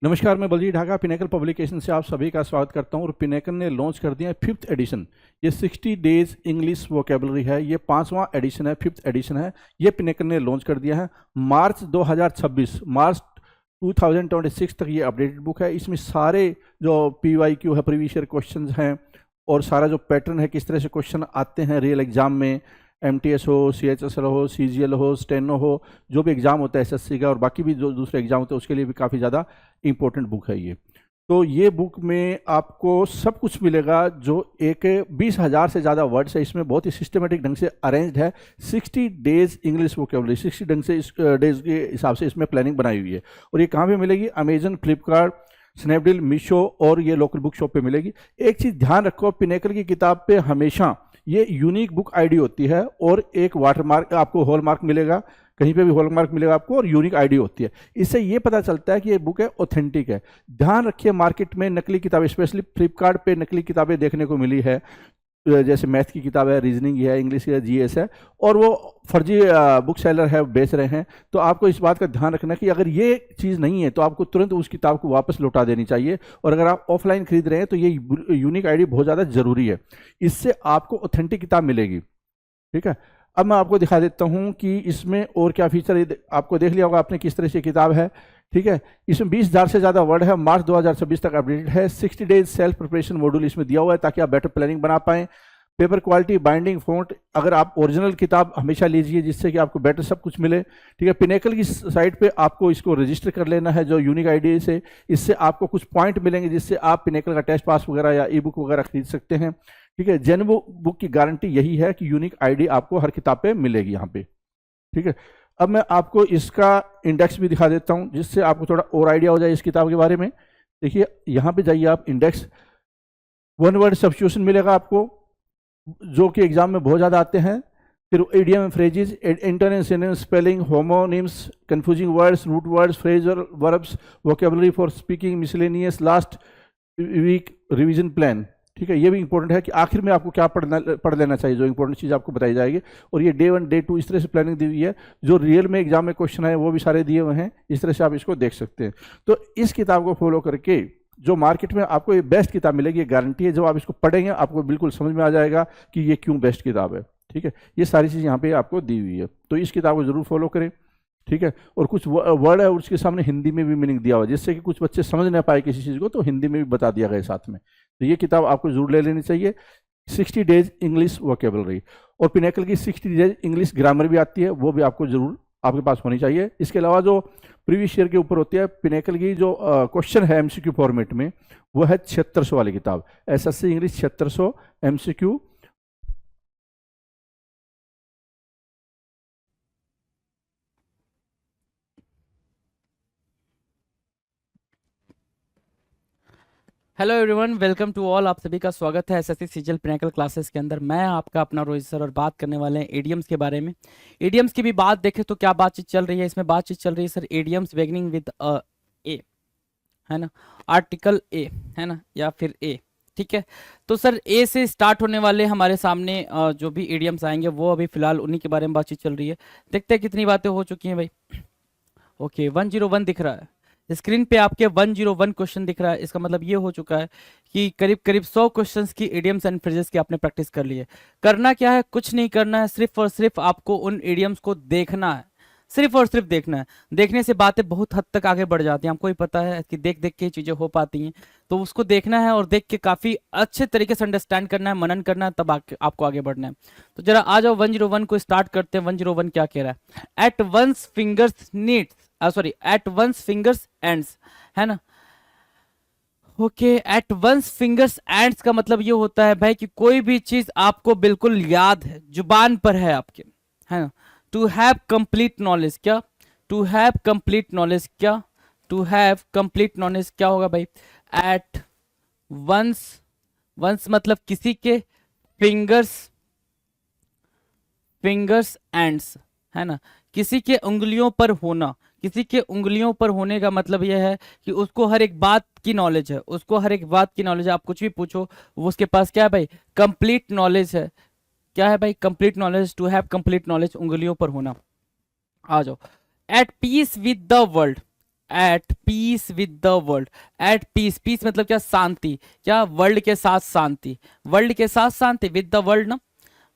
नमस्कार, मैं Baljeet Dhaka pinnacle publication से आप सभी का स्वागत करता हूं। और पिनेकल ने लॉन्च कर दिया है 5th एडिशन। ये 60 डेज इंग्लिश वोकेबलरी है। ये 5वां एडिशन है, 5th एडिशन है। ये पिनेकल ने लॉन्च कर दिया है मार्च 2026 तक। ये अपडेटेड बुक है। इसमें सारे जो PYQ है, प्रीवियस ईयर क्वेश्चन हैं, और सारा जो पैटर्न है, किस तरह से क्वेश्चन आते हैं रियल एग्जाम में, MTS हो, CHSL हो, CGL हो, स्टेनो हो, जो भी एग्ज़ाम होता है SSC का और बाकी भी जो दूसरे एग्जाम होते हैं उसके लिए भी काफ़ी ज़्यादा इंपॉर्टेंट बुक है ये। तो ये बुक में आपको सब कुछ मिलेगा। जो एक 20,000 से ज़्यादा वर्ड्स है इसमें, बहुत ही सिस्टमेटिक ढंग से अरेंज्ड है। 60 डेज इंग्लिश वोकेबलरी, 60 ढंग से इस डेज के हिसाब से इसमें प्लानिंग बनाई हुई है। और ये कहाँ पे मिलेगी? अमेजन, फ्लिपकार्ट, स्नैपडील, मीशो और ये लोकल बुक शॉप पे मिलेगी। एक चीज़ ध्यान रखो, पिनेकल की किताब पे हमेशा ये यूनिक बुक आईडी होती है और एक वाटरमार्क, आपको हॉलमार्क मिलेगा, कहीं पे भी हॉलमार्क मिलेगा आपको, और यूनिक आईडी होती है। इससे ये पता चलता है कि ये बुक है ऑथेंटिक है। ध्यान रखिए, मार्केट में नकली किताबें, स्पेशली फ्लिपकार्ट पे नकली किताबें देखने को मिली है, जैसे मैथ की किताब है, रीजनिंग है, इंग्लिश है, GS है, और वो फर्जी बुक सेलर है, बेच रहे हैं। तो आपको इस बात का ध्यान रखना कि अगर ये चीज़ नहीं है तो आपको तुरंत उस किताब को वापस लौटा देनी चाहिए। और अगर आप ऑफलाइन खरीद रहे हैं तो ये यूनिक आईडी बहुत ज़्यादा ज़रूरी है। इससे आपको ऑथेंटिक किताब मिलेगी। ठीक है, अब मैं आपको दिखा देता हूँ कि इसमें और क्या फीचर, आपको देख लिया होगा आपने किस तरह से किताब है। ठीक है, इसमें 20,000 से ज़्यादा वर्ड है। मार्च 2026 तक अपडेटेड है। 60 डेज सेल्फ प्रिपरेशन मॉड्यूल इसमें दिया हुआ है ताकि आप बेटर प्लानिंग बना पाएं। पेपर क्वालिटी, बाइंडिंग, फॉन्ट, अगर आप ओरिजिनल किताब हमेशा लीजिए जिससे कि आपको बेटर सब कुछ मिले। ठीक है, पिनेकल की साइट पे आपको इसको रजिस्टर कर लेना है जो यूनिक आईडी से। इससे आपको कुछ पॉइंट मिलेंगे जिससे आप पिनेकल का टेस्ट पास वगैरह या ई बुक वगैरह खरीद सकते हैं। ठीक है, जेन्युइन बुक की गारंटी यही है कि यूनिक आईडी आपको हर किताब पे मिलेगी यहाँ पे। ठीक है, अब मैं आपको इसका इंडेक्स भी दिखा देता हूँ जिससे आपको थोड़ा और आइडिया हो जाए इस किताब के बारे में। देखिए, यहाँ पे जाइए आप, इंडेक्स, वन वर्ड सब्स्टिट्यूशन मिलेगा आपको जो कि एग्जाम में बहुत ज़्यादा आते हैं। फिर idiom, phrases, international spelling, homonyms, confusing words, root words, phrasal verbs, vocabulary for speaking, miscellaneous, last week revision plan. ठीक है, ये भी इंपॉर्टेंट है कि आखिर में आपको क्या पढ़ लेना चाहिए, जो इंपॉर्टेंट चीज़ आपको बताई जाएगी। और ये डे 1, डे 2 इस तरह से प्लानिंग दी हुई है। जो रियल में एग्जाम में क्वेश्चन है वो भी सारे दिए हुए हैं। इस तरह से आप इसको देख सकते हैं। तो इस किताब को फॉलो करके जो मार्केट में आपको ये बेस्ट किताब मिलेगी, ये गारंटी है। जब आप इसको पढ़ेंगे आपको बिल्कुल समझ में आ जाएगा कि ये क्यों बेस्ट किताब है। ठीक है, ये सारी चीज़ यहाँ पे आपको दी हुई है, तो इस किताब को जरूर फॉलो करें। ठीक है, और कुछ वर्ड है उसके सामने हिंदी में भी मीनिंग दिया हुआ है जिससे कि कुछ बच्चे समझ ना पाए किसी चीज़ को, तो हिंदी में भी बता दिया गया साथ में। तो ये किताब आपको जरूर ले लेनी चाहिए, 60 डेज इंग्लिश वोकेबलरी। और पिनेकल की 60 डेज इंग्लिश ग्रामर भी आती है, वो भी आपको जरूर आपके पास होनी चाहिए। इसके अलावा जो प्रीवियस ईयर के ऊपर होती है, पिनेकल की जो क्वेश्चन है MCQ फॉर्मेट में, वो है 7600 वाली किताब, SSC English 7600 MCQ। Hello everyone, welcome to all. आप सभी का स्वागत है SSC CGL पिनेकल क्लासेस के अंदर। मैं आपका अपना रोहित सर और बात करने वाले हैं एडियम्स के बारे में। एडियम्स की भी बात देखें तो क्या बातचीत चल रही है, इसमें बातचीत चल रही है सर, एडियम्स बिगिनिंग विद ए, है ना, आर्टिकल ए, है ना, या फिर ए। ठीक है, तो सर ए से स्टार्ट होने वाले हमारे सामने जो भी एडियम्स आएंगे वो अभी फिलहाल उन्हीं के बारे में बातचीत चल रही है। देखते हैं कितनी बातें हो चुकी हैं भाई। ओके, 101 दिख रहा है स्क्रीन पे आपके, 101 क्वेश्चन दिख रहा है। इसका मतलब ये हो चुका है कि करीब करीब 100 क्वेश्चंस की इडियम्स एंड फ्रेजेस की आपने प्रैक्टिस कर ली है। करना क्या है? कुछ नहीं करना है, सिर्फ और सिर्फ आपको उन इडियम्स को देखना है, सिर्फ और सिर्फ देखना है। देखने से बातें बहुत हद तक आगे बढ़ जाती हैं, हमको ही पता है कि देख देख के चीजें हो पाती हैं। तो उसको देखना है और देख के काफी अच्छे तरीके से अंडरस्टैंड करना है, मनन करना है, तब आपको आगे बढ़ना है। तो जरा आ जाओ, 101 को स्टार्ट करते हैं। 101 क्या कह रहा है? At one's fingers needs, sorry, at one's fingers ends, है ना। Okay, at one's fingers ends का मतलब ये होता है भाई कि कोई भी चीज आपको बिल्कुल याद है, जुबान पर है आपके, है ना। टू हैव कंप्लीट नॉलेज, क्या? टू हैव कंप्लीट नॉलेज, क्या? टू हैव कंप्लीट नॉलेज क्या होगा भाई? एट वंस, वंस मतलब किसी के, फिंगर्स, फिंगर्स एंड्स, है ना, किसी के उंगलियों पर होना। किसी के उंगलियों पर होने का मतलब यह है कि उसको हर एक बात की नॉलेज है, उसको हर एक बात की नॉलेज है। आप कुछ भी पूछो वो उसके पास क्या है भाई? कंप्लीट नॉलेज है। क्या है भाई? Complete knowledge. To have complete knowledge, उंगलियों पर होना। आ जाओ, at peace with the world. At peace with the world. At peace, peace मतलब क्या, शांति, क्या वर्ल्ड के साथ शांति, वर्ल्ड के साथ शांति, विद द वर्ल्ड ना,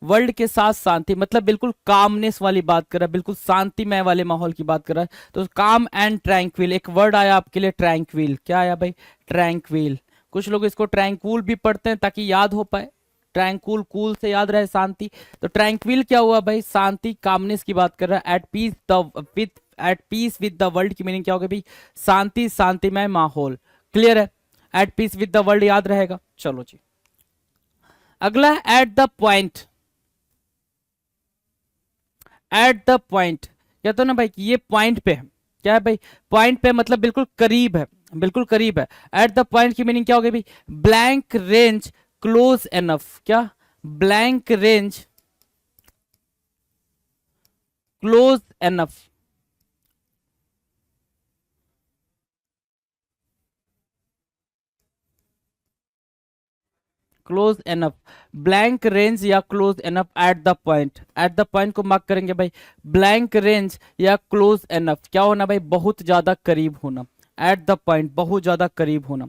वर्ल्ड के साथ शांति मतलब बिल्कुल कामनेस वाली बात कर रहा है, बिल्कुल शांतिमय वाले माहौल की बात कर रहा है। तो काम एंड ट्रैंक्विल, एक वर्ड आया आपके लिए ट्रैंक्विल, क्या आया भाई, ट्रैंक्विल। कुछ लोग इसको ट्रैंक्विल भी पढ़ते हैं ताकि याद हो पाए, ट्रैंक्विल, कूल से याद रहे शांति। तो ट्रैंक्विल क्या हुआ भाई, शांति, कामनेस की बात कर रहा है। At peace the with, at peace with the world की मीनिंग क्या होगी भाई, शांति, शांतिमय माहौल। क्लियर है, at peace with the world याद रहेगा। चलो जी, अगला है at the point. At the point कहते हो ना भाई कि ये पॉइंट पे है, क्या है भाई, पॉइंट पे मतलब बिल्कुल करीब है, बिल्कुल करीब है। एट द पॉइंट की मीनिंग क्या होगी भाई, ब्लैंक रेंज क्लोज एनफ, क्या, blank range close enough, close enough, blank range या close enough at the point. At the point को मार्क करेंगे भाई, ब्लैंक रेंज या क्लोज एनफ, क्या होना भाई, बहुत ज्यादा करीब होना। एट द पॉइंट बहुत ज्यादा करीब होना।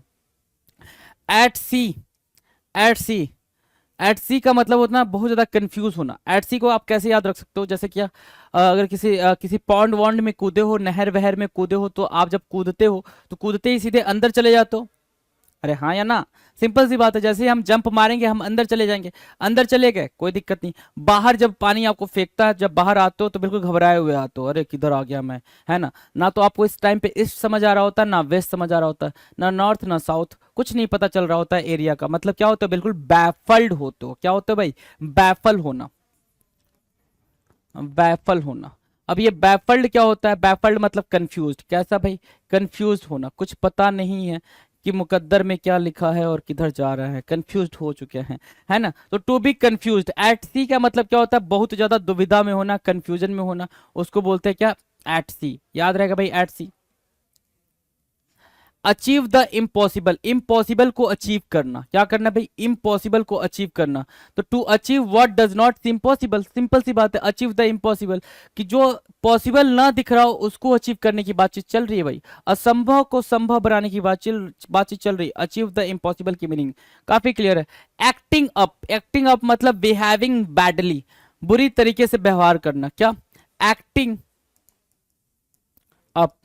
एट सी, एट सी, एट सी का मतलब होता है बहुत ज्यादा कंफ्यूज होना। एट सी को आप कैसे याद रख सकते हो, जैसे क्या, अगर किसी पॉन्ड वॉन्ड में कूदे हो, नहर वहर में कूदे हो, तो आप जब कूदते हो तो कूदते ही सीधे अंदर चले जाते हो, अरे हाँ या ना, सिंपल सी बात है। जैसे ही हम जंप मारेंगे हम अंदर चले जाएंगे, अंदर चले गए कोई दिक्कत नहीं। बाहर जब पानी आपको फेंकता है, जब बाहर आते हो तो बिल्कुल घबराए हुए आते हो, अरे किधर आ गया मैं, है ना। ना तो आपको इस टाइम पे ईस्ट समझ आ रहा होता है, ना वेस्ट समझ आ रहा होता है, ना नॉर्थ ना साउथ, कुछ नहीं पता चल रहा होता है एरिया का। मतलब क्या होता है, बिल्कुल बैफल्ड होते हो। क्या होता है भाई, बैफल होना, बैफल होना। अब ये बैफल्ड क्या होता है, बैफल्ड मतलब कंफ्यूज्ड, कैसा भाई, कंफ्यूज होना, कुछ पता नहीं है कि मुकद्दर में क्या लिखा है और किधर जा रहा है, कंफ्यूज्ड हो चुके हैं, है ना। तो टू बी कंफ्यूज्ड एट सी का मतलब क्या होता है, बहुत ज्यादा दुविधा में होना, कंफ्यूजन में होना, उसको बोलते हैं क्या, एट सी। याद रहेगा भाई at sea. Achieve the impossible, impossible को अचीव करना, क्या करना भाई, इम्पॉसिबल को अचीव करना। तो to achieve what does not seem possible, simple सी बात है, अचीव द इम्पॉसिबल, कि जो पॉसिबल ना दिख रहा हो उसको अचीव करने की बातचीत चल रही है भाई, असंभव को संभव बनाने की बातचीत चल रही है। अचीव द इम्पॉसिबल की मीनिंग काफी क्लियर है। एक्टिंग अप, एक्टिंग अप मतलब बिहेविंग बैडली, बुरी तरीके से व्यवहार करना, क्या, एक्टिंग अप।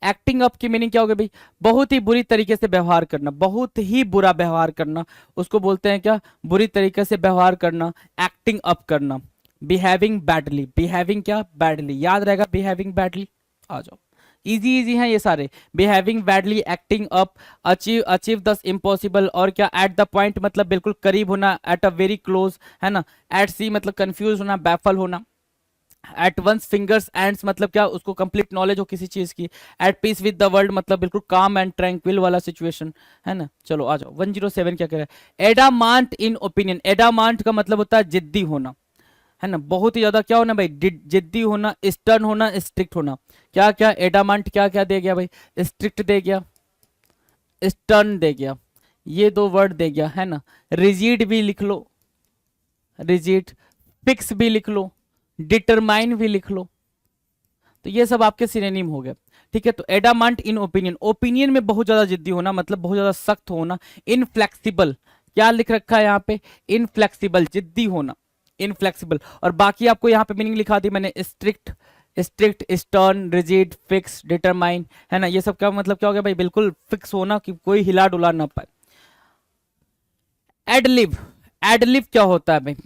एक्टिंग अप की मीनिंग क्या होगी भाई, बहुत ही बुरी तरीके से व्यवहार करना, बहुत ही बुरा व्यवहार करना, उसको बोलते हैं क्या, बुरी तरीके से व्यवहार करना, एक्टिंग अप करना। बिहेविंग बैडली, बिहेविंग क्या, बैडली, याद रहेगा बिहेविंग बैडली। आ जाओ, इजी इजी हैं ये सारे। Behaving badly, acting up, achieve, achieve the impossible, और क्या, एट द पॉइंट मतलब बिल्कुल करीब होना, एट अ वेरी क्लोज, है ना। एट सी मतलब कंफ्यूज होना, बैफल होना। एट वंस फिंगर्स एंड्स मतलब क्या, उसको कंप्लीट नॉलेज हो किसी चीज की। At peace with the world मतलब बिल्कुल काम एंड ट्रैंक्विल वाला सिचुएशन, है ना। चलो आ जाओ, 107 क्या कह रहा है, एडामांट इन ओपिनियन। एडामांट का मतलब होता है जिद्दी होना, है ना, बहुत ही ज्यादा क्या होना भाई, जिद्दी होना, स्टर्न होना, स्ट्रिक्ट होना। क्या क्या एडामांट क्या क्या दे गया भाई, स्ट्रिक्ट दे गया, स्टर्न दे गया, ये दो वर्ड दे गया, है ना। रिजिड भी लिख लो, रिजिड, फिक्स भी लिख लो, डिटरमाइन भी लिख लो, तो ये सब आपके सिनोनिम हो गए, ठीक है। तो एडामांट इन ओपिनियन, ओपिनियन में बहुत ज्यादा जिद्दी होना मतलब बहुत ज्यादा सख्त होना। इनफ्लेक्सिबल, क्या लिख रखा है यहाँ पे, इनफ्लेक्सिबल, जिद्दी होना, इनफ्लेक्सिबल। और बाकी आपको यहाँ पे मीनिंग लिखा दी मैंने, strict, strict, stern, rigid, fix, determine, है ना। ये सब का मतलब क्या हो गया भाई, बिल्कुल फिक्स होना कि कोई हिला डुला ना पाए। एडलिब, एडलिब क्या होता है भाई,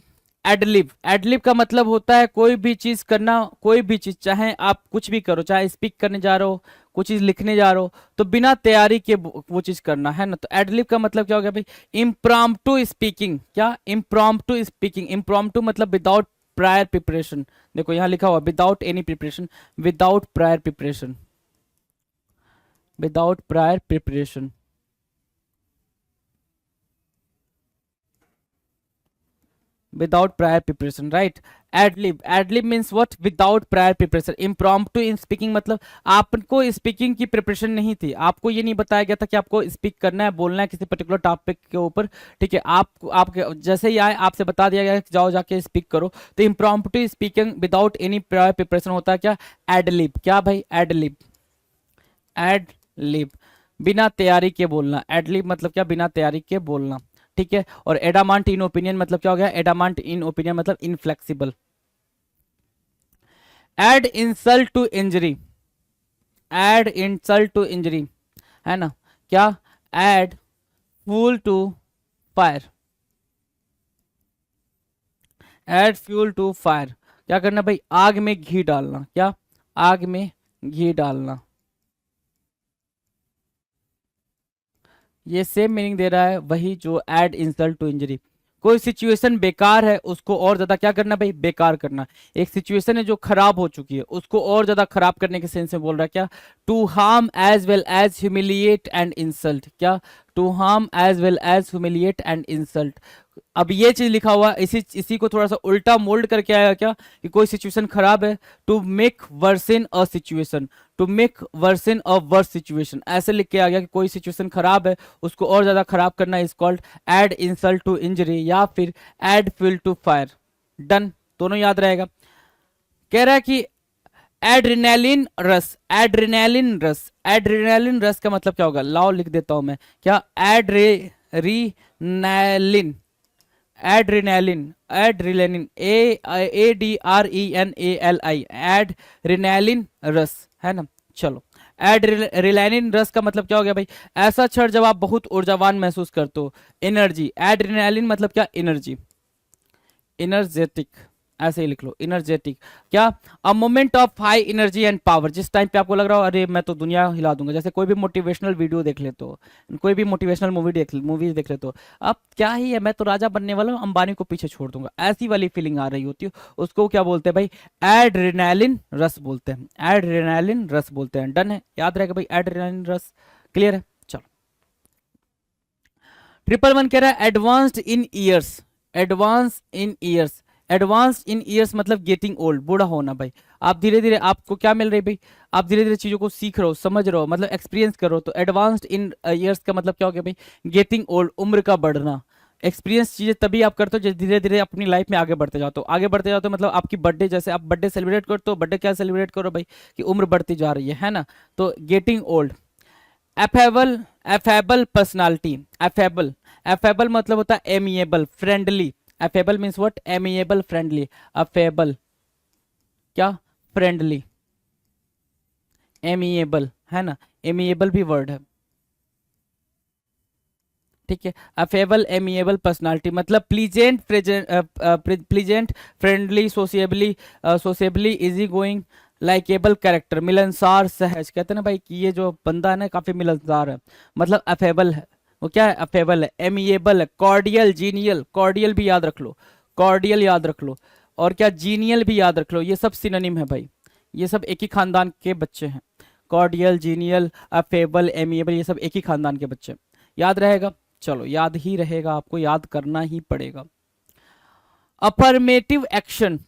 एडलिब, एडलिब का मतलब होता है कोई भी चीज करना, कोई भी चीज, चाहे आप कुछ भी करो, चाहे स्पीक करने जा रहे हो, कुछ चीज लिखने जा रहे हो, तो बिना तैयारी के वो चीज करना, है ना। तो एडलिब का मतलब क्या हो गया भाई, इम्प्रॉम्प्टू स्पीकिंग, क्या, इम्प्रॉम्प्टू स्पीकिंग। इम्प्रॉम्प्टू मतलब विदाउट प्रायर प्रिपरेशन, देखो यहाँ लिखा हुआ without any preparation, without prior preparation, without prior preparation, without prior preparation, right। adlib, adlib means what, without prior preparation। impromptu in speaking मतलब आपको speaking की preparation नहीं थी, आपको ये नहीं बताया गया था कि आपको स्पीक करना है, बोलना है किसी पर्टिकुलर टॉपिक के ऊपर, ठीक है। आप जैसे ही आए आपसे बता दिया गया कि जाओ जाके स्पीक करो, तो impromptu speaking without any prior preparation होता है क्या, एडलिब। क्या भाई, एडलिब, एड लिब, बिना तैयारी के बोलना। एड लिब मतलब क्या, बिना तैयारी के बोलना, ठीक है। और एडामांट इन ओपिनियन मतलब क्या हो गया, एडामांट इन ओपिनियन मतलब inflexible. Add insult to injury, add insult to injury, है ना, क्या, add fuel to fire, add fuel to fire, क्या करना भाई, आग में घी डालना, क्या, आग में घी डालना। ये सेम मीनिंग दे रहा है वही जो एड इंसल्ट टू इंजरी। कोई सिचुएशन बेकार है उसको और ज्यादा क्या करना भाई, बेकार करना। एक सिचुएशन है जो खराब हो चुकी है उसको और ज्यादा खराब करने के सेंस में बोल रहा है, क्या, to harm as well as humiliate and insult, क्या, to harm as well as humiliate and insult. अब ये चीज लिखा हुआ, इसी को थोड़ा सा उल्टा मोल्ड करके आया, क्या, कि कोई सिचुएशन खराब है, to make worsen a situation, to make worsen a worse situation, ऐसे लिख के आ गया कि कोई सिचुएशन खराब है उसको और ज्यादा खराब करना is called add insult to injury या फिर add fuel to fire. Done, दोनों याद रहेगा। कह रहा है कि एड्रेनालिन रस, एड्रेनालिन रस, एड्रेनालिन रस का मतलब क्या होगा, लाओ लिख देता हूं मैं, क्या, adrenaline, adrenaline, adrenaline, ADRENALI, adrenaline रस, है ना। चलो, एड्रेनालिन रस का मतलब क्या हो गया भाई, ऐसा क्षण जब आप बहुत ऊर्जावान महसूस करते हो, एनर्जी। एड्रेनालिन मतलब क्या, एनर्जी, एनर्जेटिक, ऐसे ही लिख लो, एनर्जेटिक, क्या, a moment of high energy and power, जिस टाइम पे आपको लग रहा हो अरे मैं तो दुनिया हिला दूंगा। जैसे कोई भी मोटिवेशनल वीडियो देख लेते हो, कोई भी मोटिवेशनल मूवीज देख लेते हो, अब क्या ही है, मैं तो राजा बनने वाला हूँ, अंबानी को पीछे छोड़ दूंगा, ऐसी वाली फीलिंग आ रही होती है, उसको क्या बोलते हैं भाई, एड्रेनालिन रस बोलते हैं, एड्रेनालिन रस बोलते हैं। डन है, याद रहेगा भाई, एड्रेनालिन रस। क्लियर है, चलो। 111 कह रहा है advanced in years, advance in years, advanced in years मतलब गेटिंग ओल्ड, बूढ़ा होना भाई। आप धीरे धीरे, आपको क्या मिल रही है भाई, आप धीरे धीरे चीजों को सीख रहे हो, समझ रहे हो, मतलब एक्सपीरियंस करो। तो एडवांस्ड इन ईयर्स का मतलब क्या हो गया भाई, गेटिंग ओल्ड, उम्र का बढ़ना। एक्सपीरियंस चीजें तभी आप करते हो जब धीरे धीरे अपनी लाइफ में आगे बढ़ते जाते हो, आगे बढ़ते जाते हो मतलब आपकी बर्थडे, जैसे आप बर्थडे सेलिब्रेट करते हो, बर्थडे क्या सेलिब्रेट करो भाई, कि उम्र बढ़ती जा रही है ना। तो getting old. Affable, affable personality, affable, affable मतलब होता है amiable, friendly. Affable means what, amiable, friendly. Affable, क्या, फ्रेंडली, एमिएबल, है ना, एमिएबल भी वर्ड है, ठीक है। अफेबल, एमिएबल पर्सनालिटी मतलब pleasant, pleasant, friendly, sociably, sociably, easy going, likeable character, मिलनसार, सहज। कहते हैं ना भाई कि ये जो बंदा है ना काफी मिलनसार है, मतलब अफेबल है। वो क्या है, अफेबल है, एमिएबल है, कॉर्डियल, जीनियल, कॉर्डियल भी याद रख लो, कॉर्डियल याद रख लो, और क्या, जीनियल भी याद रख लो, ये सब सिनोनिम है भाई, ये सब एक ही खानदान के बच्चे हैं। कॉर्डियल, जीनियल, अफेबल, एमिएबल, ये सब एक ही खानदान के बच्चे, याद रहेगा। चलो, याद ही रहेगा, आपको याद करना ही पड़ेगा। अफर्मेटिव एक्शन,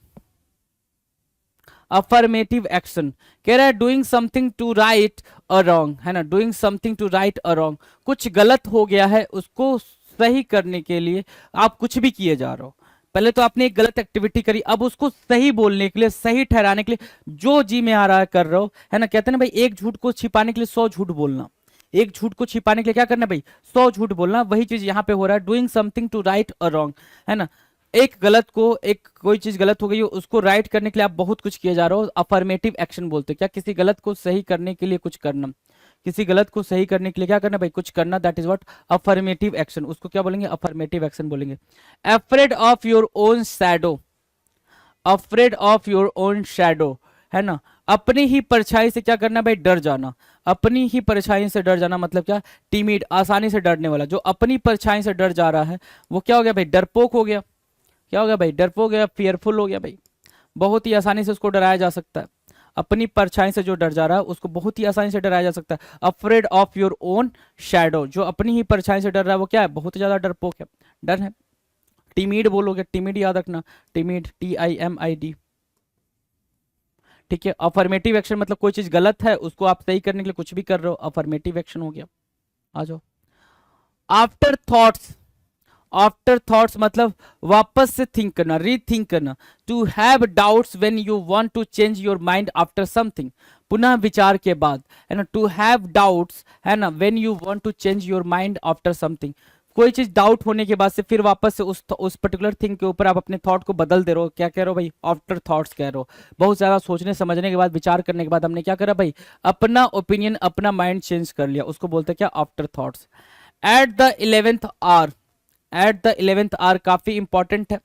अफर्मेटिव एक्शन कह रहा है doing something to right a wrong, है ना, doing something to right a wrong, कुछ गलत हो गया है उसको सही करने के लिए आप कुछ भी किए जा रहे हो। पहले तो आपने एक गलत एक्टिविटी करी, अब उसको सही बोलने के लिए, सही ठहराने के लिए जो जी में आ रहा है कर रहे हो, है ना। कहते हैं ना भाई, एक झूठ को छिपाने के लिए 100 झूठ बोलना, एक झूठ को छिपाने के लिए क्या करना भाई, 100 झूठ बोलना। वही चीज यहाँ पे हो रहा है, doing something to right a wrong, है ना। एक गलत को, एक कोई चीज गलत हो गई हो उसको राइट करने के लिए आप बहुत कुछ किए जा रहे हो, अफर्मेटिव एक्शन बोलते हैं। क्या, किसी गलत को सही करने के लिए कुछ करना, किसी गलत को सही करने के लिए क्या करना भाई, कुछ करना, that is what, affirmative action. उसको क्या बोलेंगे, अफर्मेटिव एक्शन बोलेंगे। Afraid of your own shadow, afraid of your own shadow, है ना, अपनी ही परछाई से क्या करना भाई, डर जाना। अपनी ही परछाई से डर जाना मतलब क्या, टिमिड, आसानी से डरने वाला। जो अपनी परछाई से डर जा रहा है वो क्या हो गया भाई, डरपोक हो गया। क्या हो गया भाई, डरपोक हो गया, फियरफुल हो गया भाई। बहुत ही आसानी से उसको डराया जा सकता है। अपनी परछाई से जो डर जा रहा है उसको बहुत ही आसानी से डराया जा सकता है। Afraid of your own shadow, जो अपनी ही परछाई से डर रहा है वो क्या है, बहुत ज्यादा डरपोक है, डर है। टिमिड बोलोगे, टिमिड याद रखना, टिमिड, TIMID, ठीक है। अफर्मेटिव एक्शन मतलब कोई चीज गलत है उसको आप सही करने के लिए कुछ भी कर रहे हो, अफर्मेटिव एक्शन हो गया। आ जाओ। आफ्टर थॉट्स, आफ्टर थॉट्स मतलब वापस से थिंक करना, रीथिंक करना। To have doubts when you want to change your mind after something, पुनः विचार के बाद, है ना, टू हैव डाउट्स, है ना, when you want to change your mind after something, कोई चीज डाउट होने के बाद से फिर वापस से उस पर्टिकुलर थिंग के ऊपर आप अपने थॉट को बदल दे रहे हो, क्या कह रहे हो भाई, आफ्टर थॉट्स कह रहे हो। बहुत ज्यादा सोचने समझने के बाद, विचार करने के बाद हमने क्या करा भाई, अपना ओपिनियन, अपना माइंड चेंज कर लिया, उसको बोलते हैं क्या, afterthoughts. At the 11th hour, at the 11th hour काफी इंपॉर्टेंट है,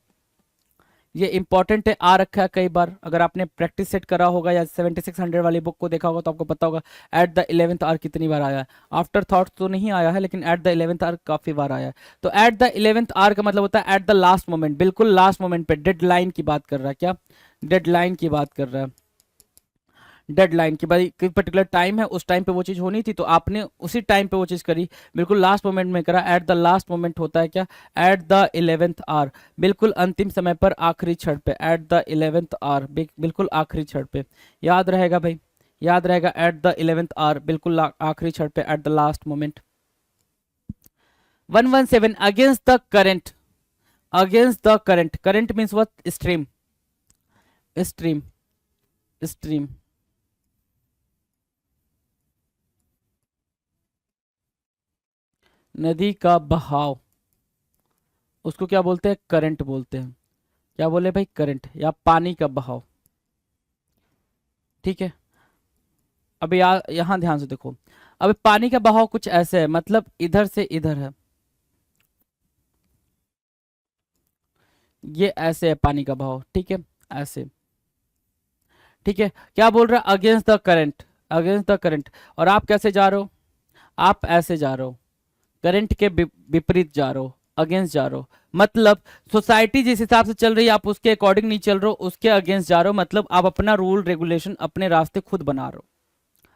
ये इंपॉर्टेंट है, आ रखा है कई बार, अगर आपने प्रैक्टिस सेट करा होगा या 7600 वाली बुक को देखा होगा तो आपको पता होगा एट द 11th आवर कितनी बार आया है। आफ्टर थॉट तो नहीं आया है, लेकिन एट द 11th आवर काफी बार आया है। तो एट द 11th आवर का मतलब होता है एट द लास्ट मोमेंट, बिल्कुल लास्ट मोमेंट पे, डेडलाइन की बात कर रहा है, क्या डेडलाइन की बात कर रहा है, डेडलाइन की भाई, कोई पर्टिकुलर टाइम है, उस टाइम पे वो चीज होनी थी तो आपने उसी टाइम पे वो चीज करी, बिल्कुल लास्ट मोमेंट में करा। एट द लास्ट मोमेंट होता है क्या, एट द 11th आवर, बिल्कुल अंतिम समय पर, आखिरी क्षण पे, एट द 11th आवर, बिल्कुल आखिरी क्षण पे, याद रहेगा भाई, याद रहेगा, एट द 11th आवर, बिल्कुल आखिरी क्षण पे, at the last moment. 117 against the current, against the current, current means what, stream, stream, stream, नदी का बहाव, उसको क्या बोलते हैं, करंट बोलते हैं। क्या बोले भाई, करंट या पानी का बहाव, ठीक है। अब यहां ध्यान से देखो, अब पानी का बहाव कुछ ऐसे है, मतलब इधर से इधर है, ये ऐसे है पानी का बहाव, ठीक है, ऐसे, ठीक है। क्या बोल रहा है, against the current, against the current, और आप कैसे जा रहे हो, आप ऐसे जा रहे हो, करंट के विपरीत जा रहे हो, अगेंस्ट जा रहे हो, मतलब सोसाइटी जिस हिसाब से चल रही है आप उसके अकॉर्डिंग नहीं चल रहे हो, उसके अगेंस्ट जा रहे हो, मतलब आप अपना रूल रेगुलेशन, अपने रास्ते खुद बना रहे हो।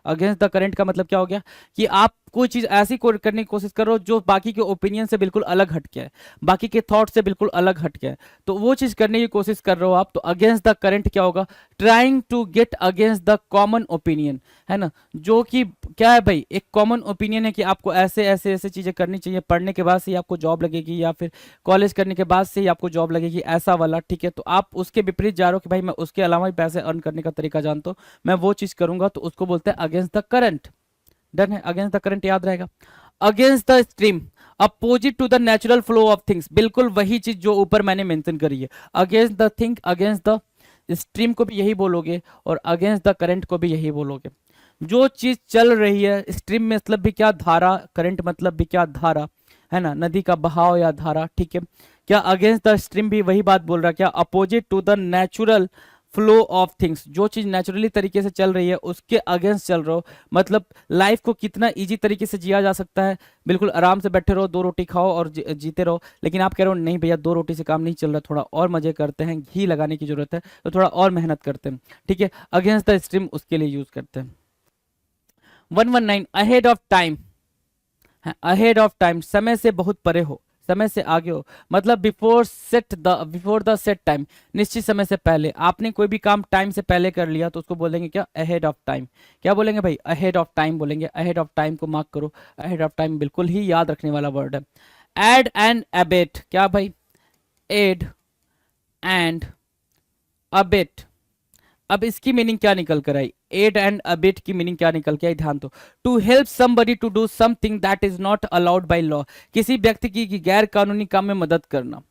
अगेंस्ट द करंट का मतलब क्या हो गया, कि आप कोई चीज ऐसी करने की कोशिश कर रहे हो जो बाकी के ओपिनियन से बिल्कुल अलग हट के है, बाकी के थॉट से बिल्कुल अलग हट के है, तो वो चीज करने की कोशिश कर रहे हो आप, तो अगेंस्ट द करंट क्या होगा, trying to get against the common opinion, है ना, जो कि क्या है भाई, एक कॉमन ओपिनियन है कि आपको ऐसे ऐसे ऐसे चीजें करनी चाहिए, पढ़ने के बाद से ही आपको जॉब लगेगी, या फिर कॉलेज करने के बाद से ही आपको जॉब लगेगी, ऐसा वाला, ठीक है। तो आप उसके विपरीत जा रहे हो कि भाई मैं उसके अलावा भी पैसे अर्न करने का तरीका जानता हूँ, मैं वो चीज करूंगा, तो उसको बोलते हैं अगेंस्ट द करंट। डन है, अगेंस्ट द करंट याद रहेगा। Against the stream, opposite to the natural flow of things, बिल्कुल वही चीज जो ऊपर मैंने मेंशन करी है, against the thing, against the stream को भी यही बोलोगे, और अगेंस्ट द करंट को भी यही बोलोगे। जो चीज चल रही है, स्ट्रीम मतलब भी क्या, धारा, करंट मतलब भी क्या, धारा, है ना, नदी का बहाव या धारा, ठीक है। क्या अगेंस्ट द स्ट्रीम भी वही बात बोल रहा है, क्या opposite to the natural flow of things, जो चीज नेचुरली तरीके से चल रही है उसके अगेंस्ट चल रहे हो, मतलब लाइफ को कितना इजी तरीके से जिया जा सकता है, बिल्कुल आराम से बैठे रहो, दो रोटी खाओ और जीते रहो, लेकिन आप कह रहे हो नहीं भैया, दो रोटी से काम नहीं चल रहा, थोड़ा और मजे करते हैं, घी लगाने की जरूरत है, तो थोड़ा और मेहनत करते हैं, ठीक है। अगेंस्ट द स्ट्रीम उसके लिए यूज करते हैं। 119 ahead of time, ahead of time, समय से बहुत परे हो, समय से आगे हो, मतलब बिफोर द सेट टाइम, निश्चित समय से पहले, आपने कोई भी काम टाइम से पहले कर लिया तो उसको बोलेंगे क्या, अहेड ऑफ टाइम। क्या बोलेंगे भाई, अहेड ऑफ टाइम बोलेंगे, अहेड ऑफ टाइम को मार्क करो, अहेड ऑफ टाइम बिल्कुल ही याद रखने वाला वर्ड है। एड एंड अबेट, क्या भाई, एड एंड अबेट, अब इसकी मीनिंग क्या निकल कर आई, एड एंड अबेट की मीनिंग क्या निकल के आई, ध्यान दो। To help somebody to do something that is not allowed by law, किसी व्यक्ति की गैर कानूनी काम में मदद करना,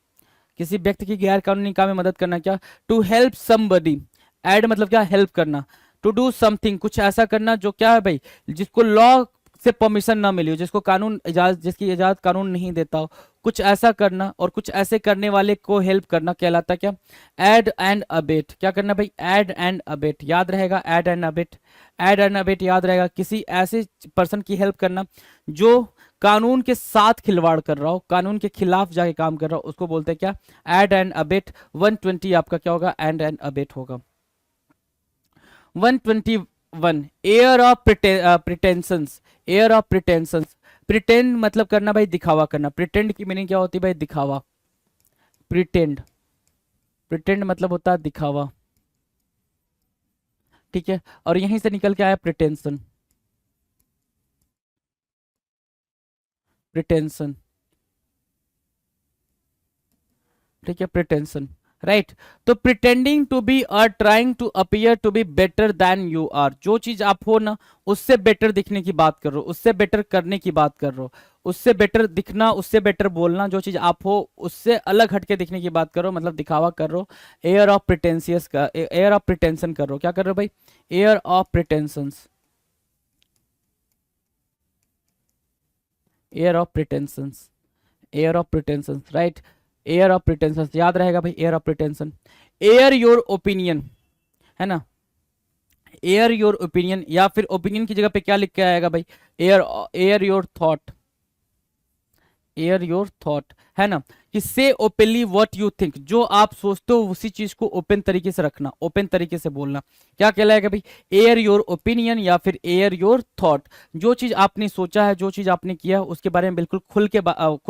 किसी व्यक्ति की गैर कानूनी काम में मदद करना, क्या, टू हेल्प समबडी, एड मतलब क्या, हेल्प करना, टू डू समथिंग कुछ ऐसा करना जो क्या है भाई, जिसको लॉ से परमिशन ना मिली हो, जिसको कानून इजाजत, जिसकी इजाजत कानून नहीं देता हो, कुछ ऐसा करना, और कुछ ऐसे करने वाले को हेल्प करना कहलाता क्या, एड एंड अबेट। क्या करना भाई, एड एंड अबेट, याद रहेगा, aid and abet, aid and abet याद रहेगा, किसी ऐसे पर्सन की हेल्प करना जो कानून के साथ खिलवाड़ कर रहा हो, कानून के खिलाफ जाके काम कर रहा हो, उसको बोलते हैं क्या, एड एंड अबेट। 120 आपका क्या होगा, एड एंड अबेट होगा। 121 air of pretensions, air of pretensions, pretend मतलब करना भाई, दिखावा करना, प्रिटेंड की मीनिंग क्या होती है भाई, दिखावा, प्रिटेंड, प्रिटेंड मतलब होता है दिखावा, ठीक है। और यहीं से निकल के आया प्रिटेंशन, प्रिटेंशन, ठीक है, प्रिटेंशन, राइट। तो प्रिटेंडिंग टू बी और trying to appear to be better than you are, जो चीज आप हो ना उससे बेटर दिखने की बात कर रहे हो, उससे बेटर करने की बात कर रहे हो, उससे बेटर दिखना, उससे बेटर बोलना, जो चीज आप हो उससे अलग हटके दिखने की बात कर रहे हो, मतलब दिखावा कर रहे हो। एयर ऑफ प्रिटेंसियस का, एयर ऑफ प्रिटेंशन कर रहे हो, क्या कर रहे हो भाई, air of pretensions, air of pretensions, air of pretensions, right. Air of pretensions याद रहेगा भाई, air of pretension. Air your opinion, है ना, एयर योर ओपिनियन, या फिर ओपिनियन की जगह पे क्या लिख के आएगा भाई, air, air your thought, air your thought, है ना, कि से ओपनली व्हाट यू थिंक, जो आप सोचते हो उसी चीज को ओपन तरीके से रखना, ओपन तरीके से बोलना, क्या कहलाएगा भाई, एयर योर ओपिनियन या फिर एयर योर थॉट। जो चीज आपने सोचा है, जो चीज आपने किया है उसके बारे में बिल्कुल खुल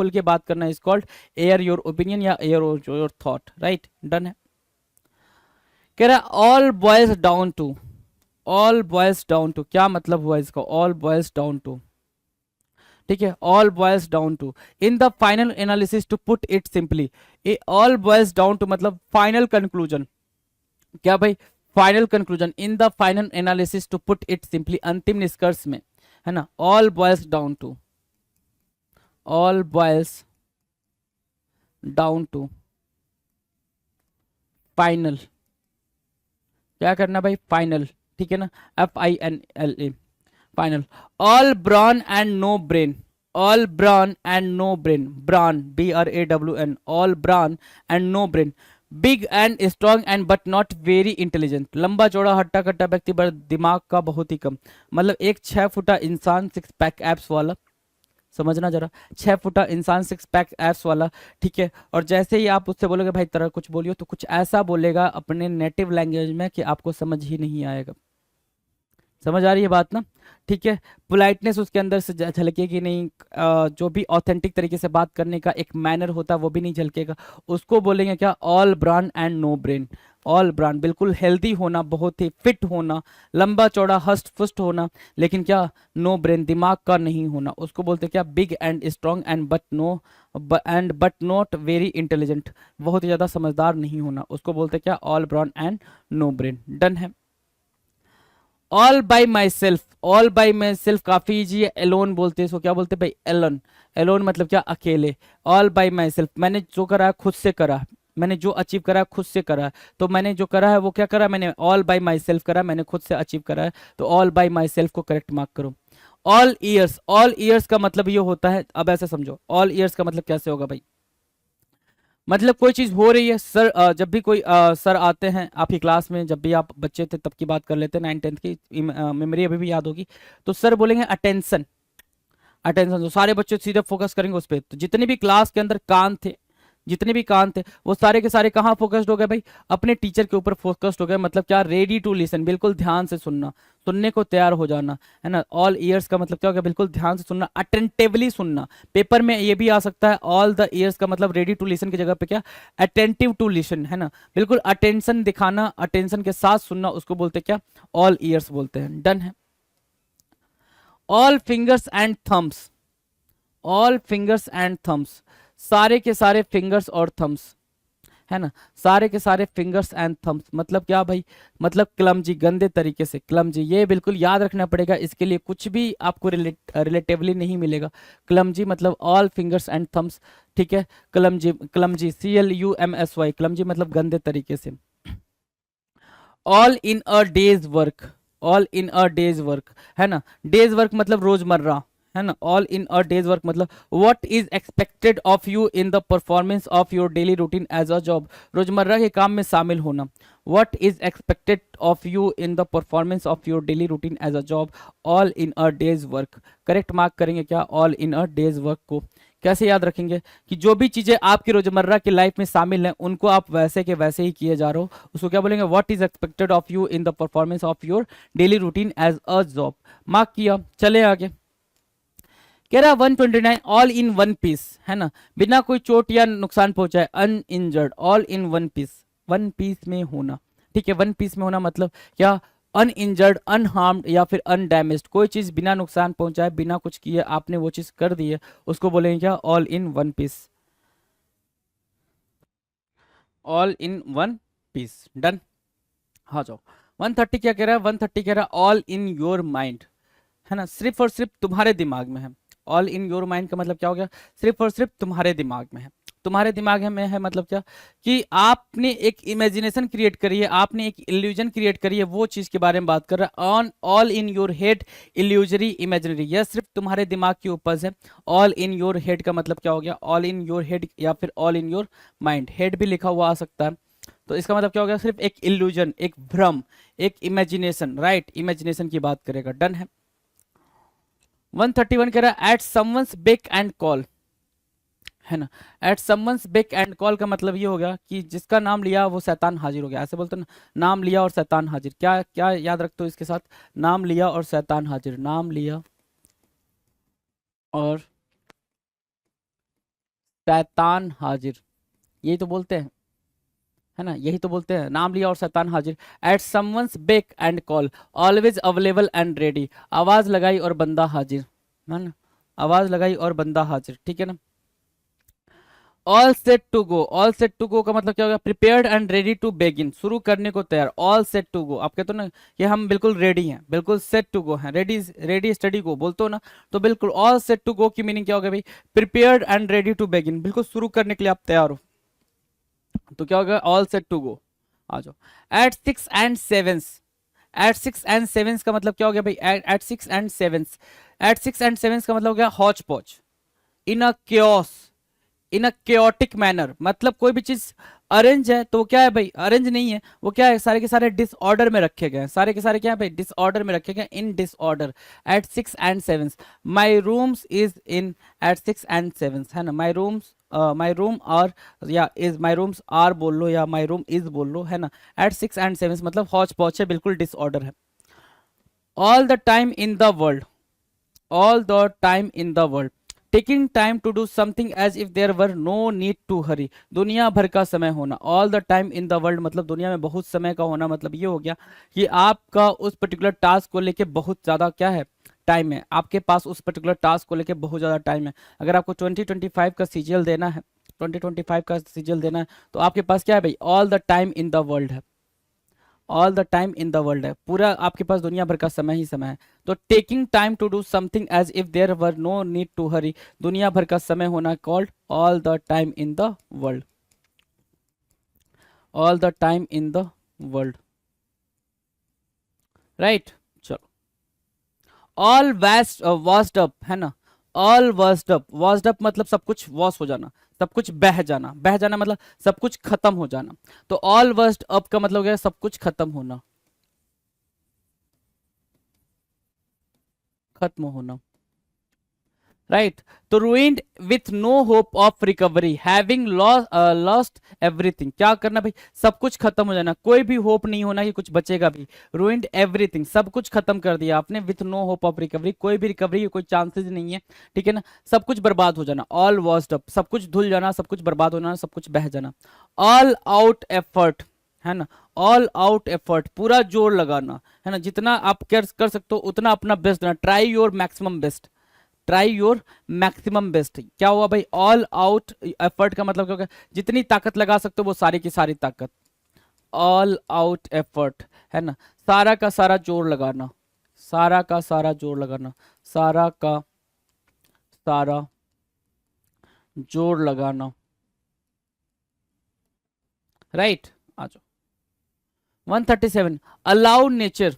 के बात करना is called air your opinion या air your thought, right, done है। कह रहा all boys down to, all boys down to क्या मतलब हुआ इसका, ऑल बॉयज डाउन टू, ठीक है, all boys down to in the final analysis to put it simply, all boys down to मतलब फाइनल कंक्लूजन, क्या भाई, final conclusion, in the final analysis to put it simply, अंतिम निष्कर्ष में, है ना, all boys down to, all boys down to final, क्या करना भाई, फाइनल, ठीक है ना, FINL, final. All brown and no brain, all brown and no brain, brawn BRAWN, all brown and no brain, big and strong and but not very intelligent, लंबा चौड़ा हट्टा कट्टा व्यक्ति पर दिमाग का बहुत ही कम, मतलब एक 6 फुटा इंसान 6 पैक एप्स वाला, समझना जरा, 6 फुटा इंसान 6 पैक एप्स वाला, ठीक है। और जैसे ही आप उससे बोलोगे भाई तरह कुछ बोलियो, तो कुछ ऐसा बोलेगा अपने नेटिव लैंग्वेज में कि आपको समझ ही नहीं आएगा, समझ आ रही है बात ना, ठीक है। पोलाइटनेस उसके अंदर से झलकेगी नहीं, जो भी ऑथेंटिक तरीके से बात करने का एक मैनर होता है वो भी नहीं झलकेगा, उसको बोलेंगे क्या, all brown and no brain, all brawn बिल्कुल हेल्दी होना, बहुत ही फिट होना, लंबा चौड़ा हष्ट पुष्ट होना, लेकिन क्या, नो ब्रेन दिमाग का नहीं होना, उसको बोलते क्या, big and strong and but not very intelligent, बहुत ही ज्यादा समझदार नहीं होना, उसको बोलते क्या, all brown and no brain, done है। All by myself, all by myself काफी इजी है, एलोन बोलते हैं इसको, क्या बोलते हैं भाई, एलोन, एलोन मतलब क्या, अकेले, ऑल बाई माई सेल्फ, मैंने जो करा है खुद से करा, मैंने जो अचीव करा है खुद से करा है, तो मैंने जो करा है वो क्या करा, मैंने ऑल बाई माई सेल्फ करा, मैंने खुद से अचीव करा है, तो ऑल बाई माई सेल्फ को करेक्ट मार्क करो। ऑल ईयर्स, ऑल ईयर्स का मतलब ये होता है, अब ऐसे समझो, ऑल ईयर्स का मतलब कैसे होगा भाई, मतलब कोई चीज हो रही है सर, जब भी कोई सर आते हैं आपकी क्लास में, जब भी आप बच्चे थे तब की बात कर लेते हैं, 9th 10th की मेमोरी अभी भी याद होगी, तो सर बोलेंगे अटेंशन, अटेंशन, तो सारे बच्चे सीधे फोकस करेंगे उस पर, तो जितने भी क्लास के अंदर कान थे, जितने भी कान थे वो सारे के सारे कहाँ फोकस्ड हो गए भाई, अपने टीचर के ऊपर फोकस्ड हो गए, मतलब क्या, रेडी टू लिसन, बिल्कुल ध्यान से सुनना, सुनने को तैयार हो जाना, है ना। ऑल ईयर्स का मतलब क्या हो गया, बिल्कुल ध्यान से सुनना, अटेंटिवली सुनना, पेपर में ये भी आ सकता है, ऑल द ईयर्स का मतलब रेडी टू लिसन की जगह पे क्या, अटेंटिव टू लिसन, है ना, बिल्कुल अटेंशन दिखाना, अटेंशन के साथ सुनना, उसको बोलते क्या, ऑल ईयर्स बोलते हैं, डन है। All fingers and thumbs, all fingers and thumbs, सारे के सारे फिंगर्स और थम्स, है ना, सारे के सारे फिंगर्स एंड थम्स मतलब क्या भाई, मतलब क्लमजी, गंदे तरीके से क्लमजी, ये बिल्कुल याद रखना पड़ेगा, इसके लिए कुछ भी आपको रिलेटिवली नहीं मिलेगा, क्लमजी मतलब ऑल फिंगर्स एंड थम्स, ठीक है, क्लमजी, क्लमजी CLUMSY, क्लमजी मतलब गंदे तरीके से। All in a day's work, all in a day's work, है ना, डेज वर्क मतलब रोजमर्रा, है ना, all in a day's work मतलब what is expected of you in the performance of your daily routine as a job, रोजमर्रा के काम में शामिल होना, what is expected of you in the performance of your daily routine as a job, all in a day's work, correct mark करेंगे क्या, all in a day's work को कैसे याद रखेंगे, कि जो भी चीजें आपकी रोजमर्रा की लाइफ में शामिल हैं उनको आप वैसे के वैसे ही किए जा रहे हो, उसको क्या बोलेंगे, what is expected of you in the performance of your daily routine as a job, mark किया, चले आगे। कह रहा 129 ऑल इन वन पीस, है ना, बिना कोई चोट या नुकसान पहुंचाए, uninjured, all in one piece, one piece में होना, ठीक है, वन पीस में होना मतलब क्या, अनइंजर्ड, अनहार्म्ड या फिर अनडैमेज्ड, कोई चीज बिना नुकसान पहुंचाए, बिना कुछ किए आपने वो चीज कर दी है, उसको बोलेंगे क्या, all in one piece. All in one piece. Done. हाँ जाओ। 130 क्या कह रहा है? 130 कह रहा है ऑल इन योर माइंड, है ना, सिर्फ और सिर्फ तुम्हारे दिमाग में है। ऑल इन योर माइंड का मतलब क्या हो गया? सिर्फ और सिर्फ तुम्हारे दिमाग में है। तुम्हारे दिमाग में है मतलब क्या? कि आपने एक इमेजिनेशन क्रिएट करी है, आपने एक इल्यूजन क्रिएट करी है, वो चीज के बारे में बात कर रहा है। On all in your head illusory imaginary, यह सिर्फ तुम्हारे दिमाग की उपज है। ऑल इन योर हेड का मतलब क्या हो गया? ऑल इन योर हेड या फिर all in your mind, head भी लिखा हुआ आ सकता है। तो इसका मतलब क्या हो गया? सिर्फ एक इल्यूजन, एक भ्रम, एक इमेजिनेशन, राइट, इमेजिनेशन की बात करेगा। डन है। 131 कह रहा है at someone's beck and call, है ना। At someone's beck and call का मतलब ये हो गया कि जिसका नाम लिया वो शैतान हाजिर हो गया, ऐसे बोलते ना, नाम लिया और शैतान हाजिर। क्या क्या याद रखते हो इसके साथ? नाम लिया और शैतान हाजिर, नाम लिया और शैतान हाजिर, यही तो बोलते हैं, है ना, यही तो बोलते हैं, नाम लिया और शैतान हाजिर। At someone's beck and call, always available and ready, आवाज लगाई और बंदा हाजिर, है ना, आवाज लगाई और बंदा हाजिर, ठीक है ना। All set to go, all set to go का मतलब क्या होगा? Prepared and ready to begin, शुरू करने को तैयार। ऑल सेट टू गो, आप कहते हो ना कि हम बिल्कुल रेडी हैं, बिल्कुल सेट टू गो हैं, रेडी, रेडी स्टडी गो बोलते हो ना, तो बिल्कुल ऑल सेट टू गो की मीनिंग क्या होगा भाई? Prepared and ready to begin, बिल्कुल शुरू करने के लिए आप तैयार हो, तो क्या होगा? All set to go. आ जाओ। एट 6 एंड 7, एट 6 एंड 7 का मतलब क्या हो गया भाई? एट 6 एंड 7, एट 6 एंड 7 का मतलब हो गया हॉच पॉच, इन अ क्योस, इन अ क्योटिक मैनर, मतलब कोई भी चीज अरेंज है तो वो क्या है भाई? अरेंज नहीं है, वो क्या है? सारे के सारे डिसऑर्डर में रखे गए हैं, सारे के सारे क्या है भाई? डिसऑर्डर में रखे गए, in disorder. At 6 and 7, my rooms is in at 6 and 7, है ना। माई रूम्स, माई रूम और या इज, माई रूम्स आर बोल लो या माई रूम इज बोल लो, है ना। एट 6 एंड 7 मतलब हौच पौच है, बिल्कुल डिसऑर्डर है। All the time in the world, all the time in the world, taking time to do something as if there were no need to hurry, दुनिया भर का समय होना। all the time in the world मतलब दुनिया में बहुत समय का होना, मतलब ये हो गया कि आपका उस पर्टिकुलर टास्क को लेके बहुत ज़्यादा क्या है? टाइम है, आपके पास उस पर्टिकुलर टास्क को लेके बहुत ज़्यादा टाइम है। अगर आपको 2025 का सीजीएल देना है, 2025 का सीजीएल देना है, तो आपके पास क्या है भाई? All the time in the world है, all the time in the world है, पूरा आपके पास दुनिया भर का समय ही समय है। तो taking time to do something as if there were no need to hurry, दुनिया भर का समय होना, called all the time in the world, all the time in the world, right. चलो। ऑल वॉस्ड अप, है ना। All washed up, washed up मतलब सब कुछ वॉश हो जाना, सब कुछ बह जाना, बह जाना मतलब सब कुछ खत्म हो जाना। तो ऑल वॉस्ड अप का मतलब क्या है? सब कुछ खत्म होना, खत्म होना, राइट। तो ruined with no hope of recovery, having lost everything, क्या करना भाई? सब कुछ खत्म हो जाना, कोई भी होप नहीं होना कि कुछ बचेगा भी। ruined everything, सब कुछ खत्म कर दिया आपने। with no hope of recovery, कोई भी रिकवरी की कोई चांसेस नहीं है, ठीक है ना। सब कुछ बर्बाद हो जाना, all washed up, सब कुछ धुल जाना, सब कुछ बर्बाद हो जाना, सब कुछ बह जाना। all out effort, है ना, ऑल आउट एफर्ट, पूरा जोर लगाना, है ना, जितना आप कर सकते हो उतना अपना बेस्ट देना, try your maximum best, try your maximum best. क्या हुआ भाई? ऑल आउट एफर्ट का मतलब क्या होगा? जितनी ताकत लगा सकते हो वो सारी की सारी ताकत, ऑल आउट एफर्ट, है ना, सारा का सारा जोर लगाना, सारा का सारा जोर लगाना, सारा का सारा जोर लगाना, राइट। आ जाओ। 137, allow nature,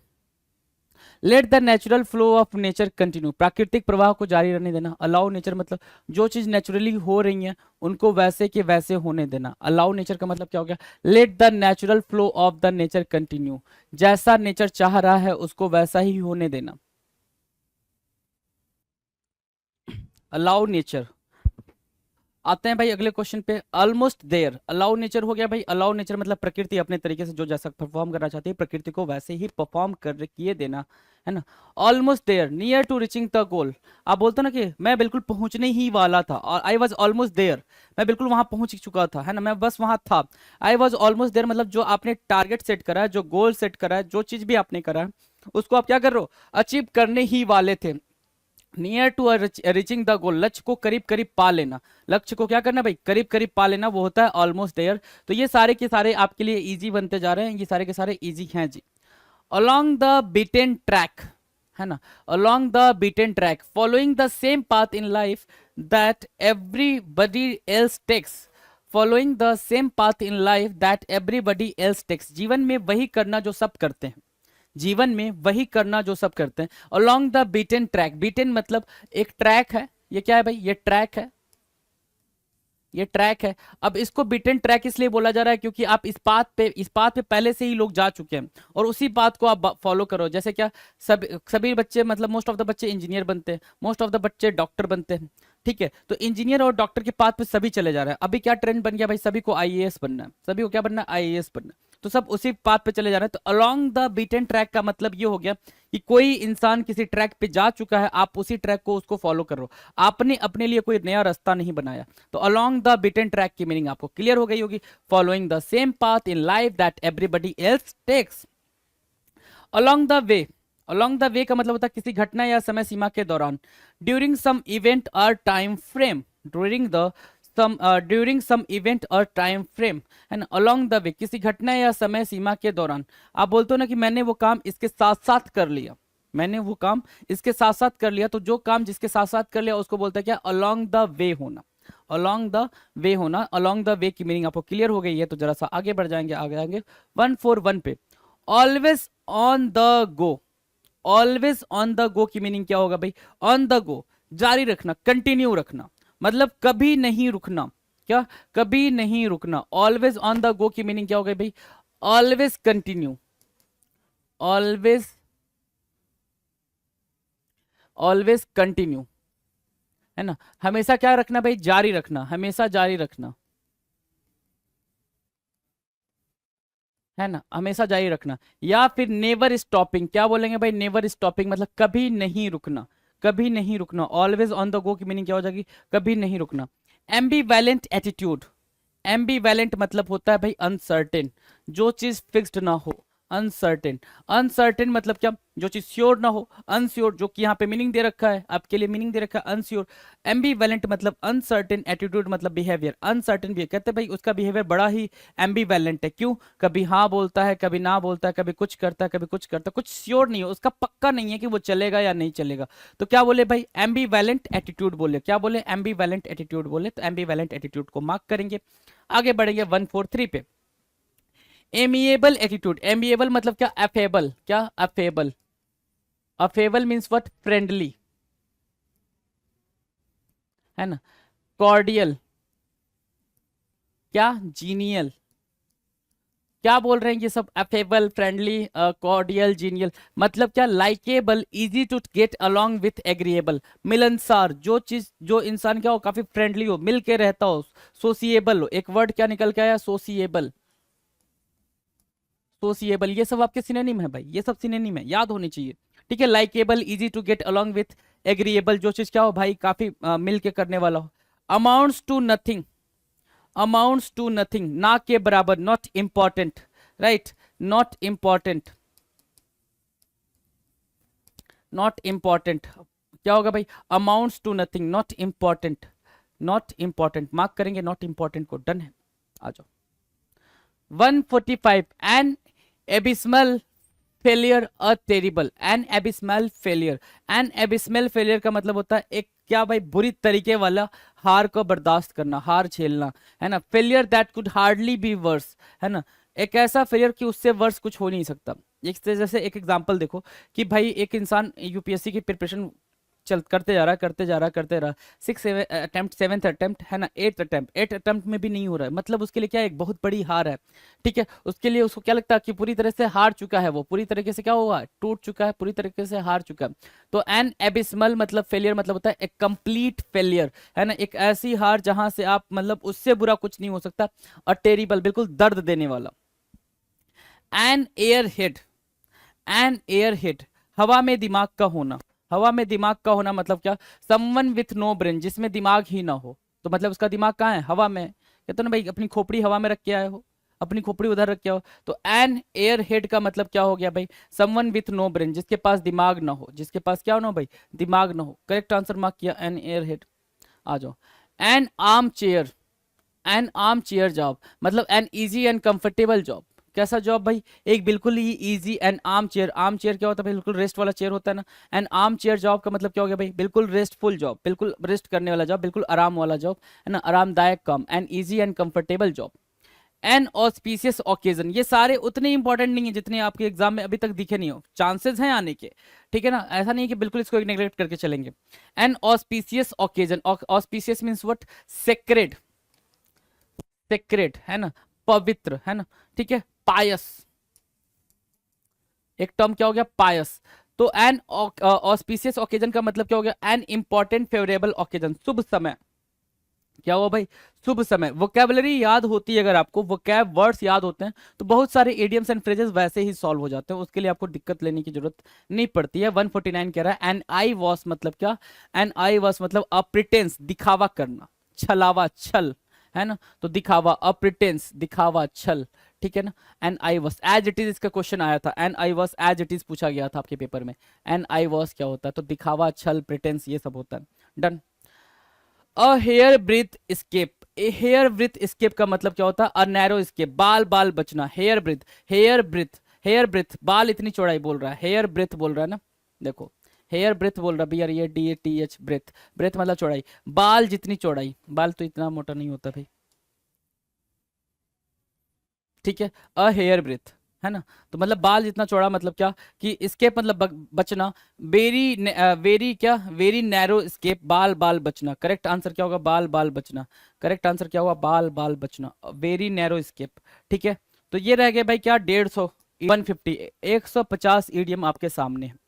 let the natural flow of nature continue, प्राकृतिक प्रवाह को जारी रहने देना। अलाउ नेचर मतलब जो चीज नेचुरली हो रही है उनको वैसे के वैसे होने देना। अलाउ नेचर का मतलब क्या हो गया? Let the natural flow of the nature continue, जैसा नेचर चाह रहा है उसको वैसा ही होने देना। Allow nature. आते हैं भाई अगले क्वेश्चन पे, ऑलमोस्ट देयर, अलाउ नेचर हो गया भाई। अलाउ नेचर मतलब प्रकृति अपने तरीके से जो जैसा परफॉर्म करना चाहती है प्रकृति को वैसे ही परफॉर्म कर किए देना, है ना। Almost there, near to reaching the goal, आप बोलते ना कि मैं बिल्कुल पहुंचने ही वाला था, और आई वॉज ऑलमोस्ट देयर, मैं बिल्कुल वहां पहुंच चुका था, है ना, मैं बस वहां था। आई वॉज ऑलमोस्ट देयर मतलब जो आपने टारगेट सेट करा है, जो गोल सेट करा है, जो चीज भी आपने करा है उसको आप क्या कर रहे हो? अचीव करने ही वाले थे, near to reaching the goal, लक्ष्य को करीब करीब पा लेना, लक्ष्य को क्या करना भाई, करीब करीब पा लेना, वो होता है ऑलमोस्ट देयर। तो ये सारे के सारे आपके लिए इजी बनते जा रहे हैं, ये सारे के सारे इजी हैं जी। along the beaten track, है ना, along the beaten track, following the same path in life that everybody else takes, following the same path in life that everybody else takes, जीवन में वही करना जो सब करते हैं, जीवन में वही करना जो सब करते हैं। along the beaten track, beaten मतलब एक ट्रैक है, ये क्या है भाई, ये ट्रैक है, ये ट्रैक है। अब इसको बीटन ट्रैक इसलिए बोला जा रहा है क्योंकि आप इस पाथ पे पहले से ही लोग जा चुके हैं और उसी पाथ को आप फॉलो करो। जैसे क्या सभी बच्चे, मतलब मोस्ट ऑफ द बच्चे इंजीनियर बनते हैं, मोस्ट ऑफ द बच्चे डॉक्टर बनते हैं, ठीक है। तो इंजीनियर और डॉक्टर के पाथ पे सभी चले जा रहे हैं। अभी क्या ट्रेंड बन गया भाई, सभी को आईएएस बनना है, सभी को क्या बनना है, आईएएस बनना है। तो सब उसी पाथ पे चले जा रहे हैं। तो अलोंग द बीटन ट्रैक का मतलब ये हो गया कि कोई इंसान किसी ट्रैक पे जा चुका है, आप उसी ट्रैक को उसको फॉलो कर रहे हो, आपने अपने लिए कोई नया रास्ता नहीं बनाया। तो अलोंग द बीटन ट्रैक की मीनिंग आपको क्लियर हो गई होगी। Following the same path in life that everybody else takes. Along the way, along the way का मतलब होता है किसी घटना या समय सीमा के दौरान। ड्यूरिंग सम इवेंट और time frame, during some event और टाइम फ्रेम, है ना। अलोंग द वे किसी घटना या समय सीमा के दौरान। आप बोलते हो ना कि मैंने वो काम इसके साथ साथ कर लिया, मैंने वो काम इसके साथ साथ कर लिया, तो जो काम जिसके साथ साथ कर लिया उसको बोलते हैं क्या, अलोंग द वे होना, अलोंग द वे होना। अलोंग द वे की मीनिंग आपको क्लियर हो गई है, तो जरा सा आगे बढ़ जाएंगे, आगे आगे 141 पे। Always on the go, always on the go की मीनिंग क्या होगा भाई, ऑन द गो जारी रखना, कंटिन्यू रखना, मतलब कभी नहीं रुकना, क्या, कभी नहीं रुकना। ऑलवेज ऑन द गो की मीनिंग क्या होगा भाई, always continue, always, always continue, है ना। हमेशा क्या रखना भाई, जारी रखना, हमेशा जारी रखना, है ना, हमेशा जारी रखना। या फिर नेवर स्टॉपिंग, क्या बोलेंगे भाई, नेवर स्टॉपिंग मतलब कभी नहीं रुकना, कभी नहीं रुकना। ऑलवेज ऑन द गो की मीनिंग क्या हो जाएगी, कभी नहीं रुकना। एम्बीवैलेंट एटीट्यूड, एम्बीवैलेंट मतलब होता है भाई अनसर्टेन, जो चीज फिक्स्ड ना हो, अनसर्टेन। अनसर्टेन मतलब क्या, जो चीज श्योर ना हो, अनश्योर, जो कि यहाँ पे मीनिंग दे रखा है, आपके लिए मीनिंग दे रखा है अनश्योर। एम्बीवैलेंट मतलब अनसर्टेन, एटीट्यूड मतलब बिहेवियर, अनसर्टेन बिहेवियर, कहते हैं भाई उसका बिहेवियर बड़ा ही एम्बीवैलेंट है। क्यों, कभी हाँ बोलता है, कभी ना बोलता है, कभी कुछ करता है, कभी कुछ करता है, कुछ श्योर नहीं है, उसका पक्का नहीं है कि वो चलेगा या नहीं चलेगा। तो क्या बोले भाई, एम्बीवैलेंट एटीट्यूड बोले, क्या बोले, एम्बीवैलेंट एटीट्यूड बोले। तो एम्बीवैलेंट एटीट्यूड को मार्क करेंगे। आगे बढ़ेंगे 143 पे। एमिएबल एटीट्यूड, एमिएबल मतलब क्या, अफेबल, क्या, affable. Affable means what, friendly, है ना। कॉर्डियल, क्या, जीनियल, क्या बोल रहे हैं ये सब, अफेबल, फ्रेंडली, कॉर्डियल, जीनियल, मतलब क्या, likeable, easy to get along with, agreeable, मिलनसार, जो चीज, जो इंसान क्या हो, काफी फ्रेंडली हो, मिल के रहता हो, सोसिएबल हो, एक वर्ड क्या निकल के आया, सोसिएबल, सोसिएबल, ये सब आपके सिनोनिम है भाई, ये सब सिनोनिम है, याद होनी चाहिए, ठीक है। Likeable, easy to get along with, agreeable, जो चीज क्या हो भाई, काफी मिल के करने वाला हो। Amounts to nothing, amounts to nothing, ना के बराबर, not important, right, not important, not important, क्या होगा भाई, amounts to nothing, not important, not important, mark करेंगे नॉट इंपॉर्टेंट को, डन है। आ जाओ 145, an abysmal failure a terrible, an abysmal failure, an abysmal failure का मतलब होता है एक क्या भाई, बुरी तरीके वाला हार को बर्दाश्त करना, हार झेलना, है ना। Failure that could hardly B verse, है ना, एक ऐसा फेलियर कि उससे वर्स कुछ हो नहीं सकता। एक जैसे एक एग्जांपल देखो कि भाई एक इंसान यूपीएससी की प्रिपरेशन चल करते जा रहा है, करते जा रहा है, करते रहा, 6 अटेम्प्ट, 7th अटेम्प्ट, है ना, 8th अटेम्प्ट में भी नहीं हो रहा है, मतलब उसके लिए क्या, एक बहुत बड़ी हार है, ठीक है। उसके लिए उसको क्या लगता है कि पूरी तरह से हार चुका है, वो पूरी तरीके से क्या हुआ, टूट चुका है, पूरी तरीके से हार चुका है। तो एन एबिस्मल मतलब फेलियर, मतलब होता है एक कंप्लीट फेलियर, है ना, एक ऐसी हार जहां से आप, मतलब उससे बुरा कुछ नहीं हो सकता। और टेरिबल, बिल्कुल दर्द देने वाला। An airhead, an airhead, हवा में दिमाग का होना, हवा में दिमाग का होना मतलब क्या, समवन विथ नो ब्रेन, जिसमें दिमाग ही ना हो, तो मतलब उसका दिमाग कहाँ है, हवा में। कहते ना भाई अपनी खोपड़ी हवा में रख के आए हो, अपनी खोपड़ी उधर रख के आओ। तो एन एयर हेड का मतलब क्या हो गया भाई? समवन विथ नो ब्रेन, जिसके पास दिमाग ना हो, जिसके पास क्या ना हो भाई? दिमाग ना हो। करेक्ट आंसर मार्क किया, एन एयर हेड। आ जाओ। An armchair, an armchair job मतलब an easy and comfortable job. कैसा जॉब भाई? एक बिल्कुल ही easy and armchair. Armchair क्या होता है भाई? बिल्कुल रेस्ट वाला चेयर होता है ना। एंड आर्म चेयर जॉब का मतलब क्या हो गया भाई? बिल्कुल रेस्टफुल जॉब, बिल्कुल रेस्ट करने वाला जॉब, बिल्कुल आराम वाला जॉब, है ना, आरामदायक काम, and easy and comfortable job. N auspicious occasion, ये सारे उतने इंपॉर्टेंट नहीं है जितने आपके एग्जाम में अभी तक दिखे नहीं हो, चांसेस हैं आने के, ठीक है ना, ऐसा नहीं है कि बिल्कुल इसको नेग्लेक्ट करके चलेंगे। N auspicious occasion, auspicious means what? Sacred, sacred है ना, पवित्र है ना, ठीक है। पायस, एक टर्म क्या हो गया? पायस। तो एन ऑस्पिशियस ओकेजन का मतलब क्या हो गया? एन इंपॉर्टेंट फेवरेबल ओकेजन, शुभ समय। क्या हुआ भाई? शुभ समय। वोकैबुलरी याद होती है, अगर आपको वोकैब वर्ड्स याद होते हैं तो बहुत सारे इडियम्स एंड फ्रेजेस वैसे ही सॉल्व हो जाते हैं, उसके लिए आपको दिक्कत लेने की जरूरत नहीं पड़ती है। 149 कह रहा है एन आई वॉस मतलब क्या? एन आई वॉस मतलब अ प्रिटेंस, दिखावा करना, छलावा, छल, है ना, तो दिखावा, अ प्रिटेंस, दिखावा, छल, ठीक है ना। An eyewash as it is, इसका क्वेश्चन आया था, an eyewash as it is पूछा गया था आपके पेपर में। एन आई वॉस क्या होता है? तो दिखावा, छल, प्रिटेंस, ये सब होता है। Done. A hair breadth escape, hair breadth escape का मतलब क्या होता है? अ नैरो स्केप, बाल बाल बचना, hair breadth, hair breadth, hair breadth, बाल इतनी चौड़ाई बोल रहा है, हेयर ब्रीथ बोल रहा है ना, देखो हेयर ब्रेथ बोल रहा है, B R A D A T H, breadth, breadth मतलब चौड़ाई, बाल जितनी चौड़ाई, बाल तो इतना मोटा नहीं होता भाई, ठीक है। अ हेयर ब्रेथ है ना, तो मतलब बाल जितना चौड़ा, मतलब क्या कि स्केप मतलब बचना, वेरी वेरी क्या, वेरी नैरो स्केप, बाल बाल बचना। करेक्ट आंसर क्या होगा? बाल बाल बचना। करेक्ट आंसर क्या हुआ? बाल बाल बचना, वेरी नैरो स्केप, ठीक है। तो ये रह गए भाई क्या? 150, 150, 150 ईडियम आपके सामने है।